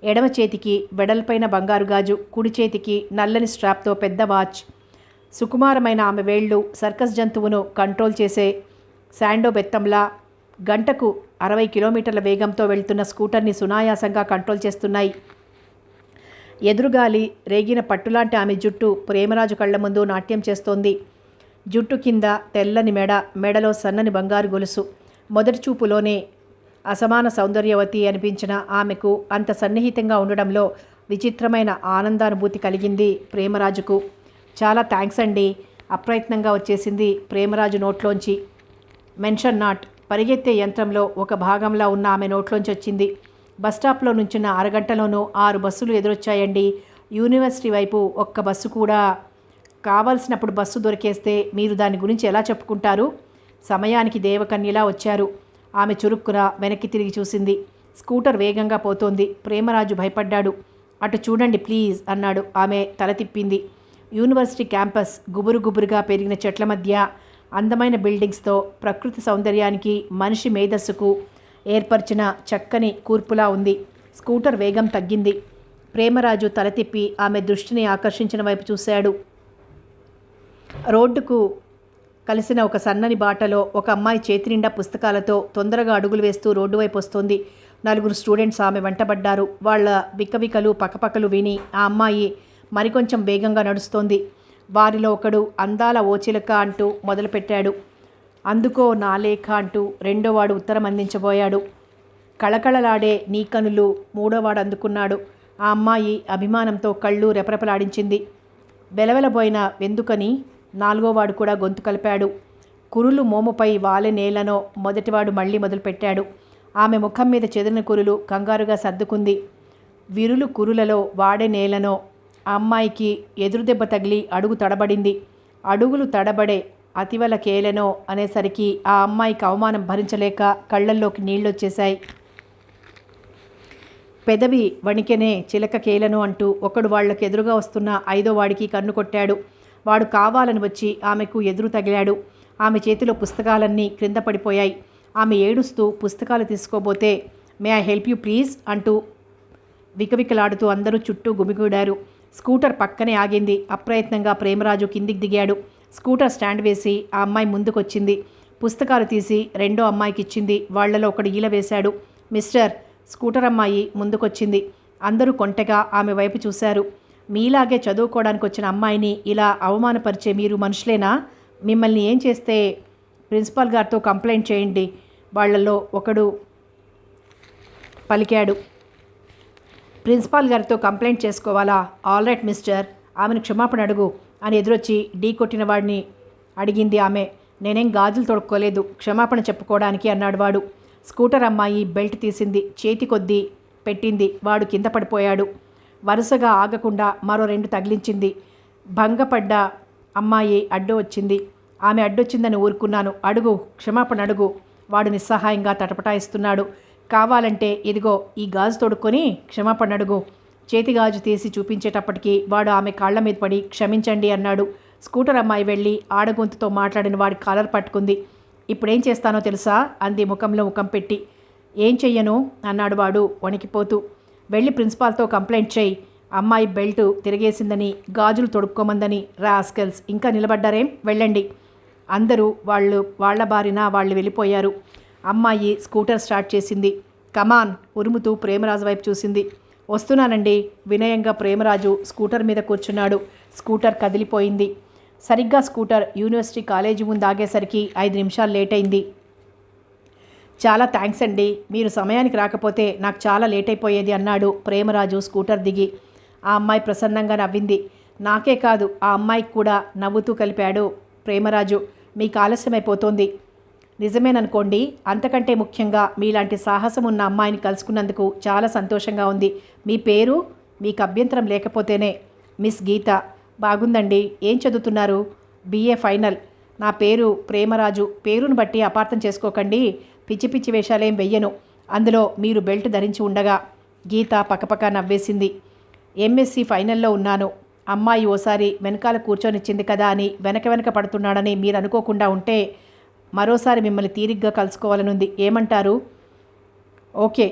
ఎడమ చేతికి వెడల్పైన బంగారు గాజు, కుడి చేతికి నల్లని స్ట్రాప్తో పెద్ద వాచ్. సుకుమారమైన ఆమె వేళ్లు సర్కస్ జంతువును కంట్రోల్ చేసే శాండో బెత్తంలా గంటకు 60 కిలోమీటర్ల వేగంతో వెళ్తున్న స్కూటర్ని సునాయాసంగా కంట్రోల్ చేస్తున్నాయి. ఎదురుగాలి రేగిన పట్టులాంటి ఆమె జుట్టు ప్రేమరాజు కళ్ల ముందు నాట్యం చేస్తోంది. జుట్టు కింద తెల్లని మెడలో సన్నని బంగారు గొలుసు. మొదటి చూపులోనే అసమాన సౌందర్యవతి అనిపించిన ఆమెకు అంత సన్నిహితంగా ఉండడంలో విచిత్రమైన ఆనందానుభూతి కలిగింది ప్రేమరాజుకు. చాలా థ్యాంక్స్ అండి, అప్రయత్నంగా వచ్చేసింది ప్రేమరాజు నోట్లోంచి. మెన్షన్ నాట్ పరిగెత్తే యంత్రంలో ఒక భాగంలా ఉన్న ఆమె నోట్లోంచి వచ్చింది. బస్టాప్లో నుంచున్న అరగంటలోనూ 6 బస్సులు ఎదురొచ్చాయండి. యూనివర్సిటీ వైపు ఒక్క బస్సు కూడా. కావలసినప్పుడు బస్సు దొరికేస్తే మీరు దాని గురించి ఎలా చెప్పుకుంటారు? సమయానికి దేవకన్యలా వచ్చారు. ఆమె చురుక్కున వెనక్కి తిరిగి చూసింది. స్కూటర్ వేగంగా పోతోంది. ప్రేమరాజు భయపడ్డాడు. అటు చూడండి ప్లీజ్ అన్నాడు. ఆమె తల తిప్పింది. యూనివర్సిటీ క్యాంపస్ గుబురు గుబురుగా పెరిగిన చెట్ల మధ్య అందమైన బిల్డింగ్స్తో ప్రకృతి సౌందర్యానికి మనిషి మేధస్సుకు ఏర్పరిచిన చక్కని కూర్పులా ఉంది. స్కూటర్ వేగం తగ్గింది. ప్రేమరాజు తల తిప్పి ఆమె దృష్టిని ఆకర్షించిన వైపు చూశాడు. రోడ్డుకు కలిసిన ఒక సన్నని బాటలో ఒక అమ్మాయి చేతి నిండా పుస్తకాలతో తొందరగా అడుగులు వేస్తూ రోడ్డు వైపు వస్తోంది. 4 స్టూడెంట్స్ ఆమె వెంటబడ్డారు. వాళ్ళ బిక్కబిక్కలు పక్కపక్కలు విని ఆ అమ్మాయి మరికొంచెం వేగంగా నడుస్తోంది. వారిలో ఒకడు అందాల ఓచిలక అంటూ మొదలుపెట్టాడు. అందుకో నా లేఖ అంటూ రెండోవాడు ఉత్తరం అందించబోయాడు. కళకళలాడే నీ కనులు మూడోవాడు అందుకున్నాడు. ఆ అమ్మాయి అభిమానంతో కళ్ళు రెపరెపలాడించింది. వెలవెలబోయిన వెందుకని నాలుగోవాడు కూడా గొంతు కలిపాడు. కురులు మోముపై వాలె నేలనో మొదటివాడు మళ్ళీ మొదలుపెట్టాడు. ఆమె ముఖం మీద చెదిరిన కురులు కంగారుగా సర్దుకుంది. విరులు కురులలో వాడే నేలనో. ఆ అమ్మాయికి ఎదురుదెబ్బ తగిలి అడుగు తడబడింది. అడుగులు తడబడే అతివల కేలెనో అనేసరికి ఆ అమ్మాయికి అవమానం భరించలేక కళ్ళల్లోకి నీళ్ళొచ్చేశాయి. పెదవి వణికెనే చిలక కేలను అంటూ ఒకడు వాళ్లకు ఎదురుగా వస్తున్న 5వ వాడికి కన్ను కొట్టాడు. వాడు కావాలని వచ్చి ఆమెకు ఎదురు తగిలాడు. ఆమె చేతిలో పుస్తకాలన్నీ క్రింద పడిపోయాయి. ఆమె ఏడుస్తూ పుస్తకాలు తీసుకోబోతే may I help you please అంటూ వికవికలాడుతూ అందరూ చుట్టూ గుమిగూడారు. స్కూటర్ పక్కనే ఆగింది. అప్రయత్నంగా ప్రేమరాజు కిందికి దిగాడు. స్కూటర్ స్టాండ్ వేసి ఆ అమ్మాయి ముందుకొచ్చింది. పుస్తకాలు తీసి రెండో అమ్మాయికి ఇచ్చింది. వాళ్లలో ఒకడు ఈల వేశాడు. మిస్టర్, స్కూటర్ అమ్మాయి ముందుకొచ్చింది. అందరూ కొంటెగా ఆమె వైపు చూశారు. మీలాగే చదువుకోవడానికి వచ్చిన అమ్మాయిని ఇలా అవమానపరిచే మీరు మనుషులేనా? మిమ్మల్ని ఏం చేస్తే ప్రిన్సిపాల్ గారితో కంప్లైంట్ చేయండి వాళ్లలో ఒకడు పలికాడు. ప్రిన్సిపాల్ గారితో కంప్లైంట్ చేసుకోవాలా? ఆల్ రైట్ మిస్టర్, ఆమెను క్షమాపణ అడుగు అని ఎదురొచ్చి ఢీ కొట్టిన వాడిని అడిగింది ఆమె. నేనేం గాజులు తొడుక్కోలేదు, క్షమాపణ చెప్పుకోవడానికి అన్నాడు వాడు. స్కూటర్ అమ్మాయి బెల్ట్ తీసింది. చేతి కొద్దీ పెట్టింది. వాడు కింద పడిపోయాడు. వరుసగా ఆగకుండా మరో 2 తగిలించింది. భంగపడ్డ అమ్మాయి అడ్డు వచ్చింది. ఆమె అడ్డొచ్చిందని ఊరుకున్నాను, అడుగు, క్షమాపణ అడుగు. వాడు నిస్సహాయంగా తటపటాయిస్తున్నాడు. కావాలంటే ఇదిగో ఈ గాజు తొడుక్కొని క్షమాపణ అడుగు. చేతి గాజు తీసి చూపించేటప్పటికీ వాడు ఆమె కాళ్ల మీద పడి క్షమించండి అన్నాడు. స్కూటర్ అమ్మాయి వెళ్ళి ఆడగొంతుతో మాట్లాడిన వాడి కాలర్ పట్టుకుంది. ఇప్పుడేం చేస్తానో తెలుసా అంది ముఖంలో ముఖం పెట్టి. ఏం చెయ్యను అన్నాడు వాడు వణికిపోతూ. వెళ్ళి ప్రిన్సిపాల్తో కంప్లైంట్ చేయి. అమ్మాయి బెల్ట్ తిరిగేసిందని, గాజులు తొడుక్కోమందని. రాస్కెల్స్, ఇంకా నిలబడ్డారేం? వెళ్ళండి. అందరూ వాళ్ళ బారిన వాళ్ళు వెళ్ళిపోయారు. అమ్మాయి స్కూటర్ స్టార్ట్ చేసింది. కమాన్ ఉరుముతూ ప్రేమరాజు వైపు చూసింది. వస్తున్నానండి. వినయంగా ప్రేమరాజు స్కూటర్ మీద కూర్చున్నాడు. స్కూటర్ కదిలిపోయింది. సరిగ్గా స్కూటర్ యూనివర్సిటీ కాలేజీ ముందు ఆగేసరికి 5 నిమిషాలు లేట్ అయింది. చాలా థ్యాంక్స్ అండి, మీరు సమయానికి రాకపోతే నాకు చాలా లేట్ అయిపోయేది అన్నాడు ప్రేమరాజు స్కూటర్ దిగి. ఆ అమ్మాయి ప్రసన్నంగా నవ్వింది. నాకే కాదు ఆ అమ్మాయికి కూడా నవ్వుతూ కలిపాడు ప్రేమరాజు. మీకు ఆలస్యమైపోతోంది. నిజమేననుకోండి. అంతకంటే ముఖ్యంగా మీలాంటి సాహసం ఉన్న అమ్మాయిని కలుసుకున్నందుకు చాలా సంతోషంగా ఉంది. మీ పేరు? మీకు అభ్యంతరం లేకపోతేనే. మిస్ గీత. బాగుందండి. ఏం చదువుతున్నారు? BA final. నా పేరు ప్రేమరాజు. పేరును బట్టి అపార్థం చేసుకోకండి. పిచ్చి పిచ్చి వేషాలేం వెయ్యను. అందులో మీరు బెల్ట్ ధరించి ఉండగా. గీత పక్కపక్క నవ్వేసింది. MSc ఫైనల్లో ఉన్నాను. అమ్మాయి ఓసారి వెనకాల కూర్చొనిచ్చింది కదా అని వెనక పడుతున్నాడని మీరు అనుకోకుండా ఉంటే మరోసారి మిమ్మల్ని తీరిగ్గా కలుసుకోవాలనుంది. ఏమంటారు? ఓకే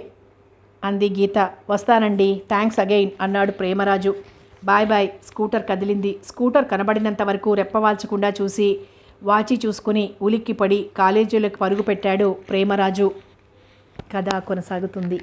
అంది గీత. వస్తానండి. థ్యాంక్స్ అగైన్ అన్నాడు ప్రేమరాజు. Bye bye. స్కూటర్ కదిలింది. స్కూటర్ కనబడినంత వరకు రెప్పవాల్చకుండా చూసి వాచి చూసుకుని ఉలిక్కిపడి కాలేజీలోకి పరుగు పెట్టాడు ప్రేమరాజు. కథ కొనసాగుతుంది.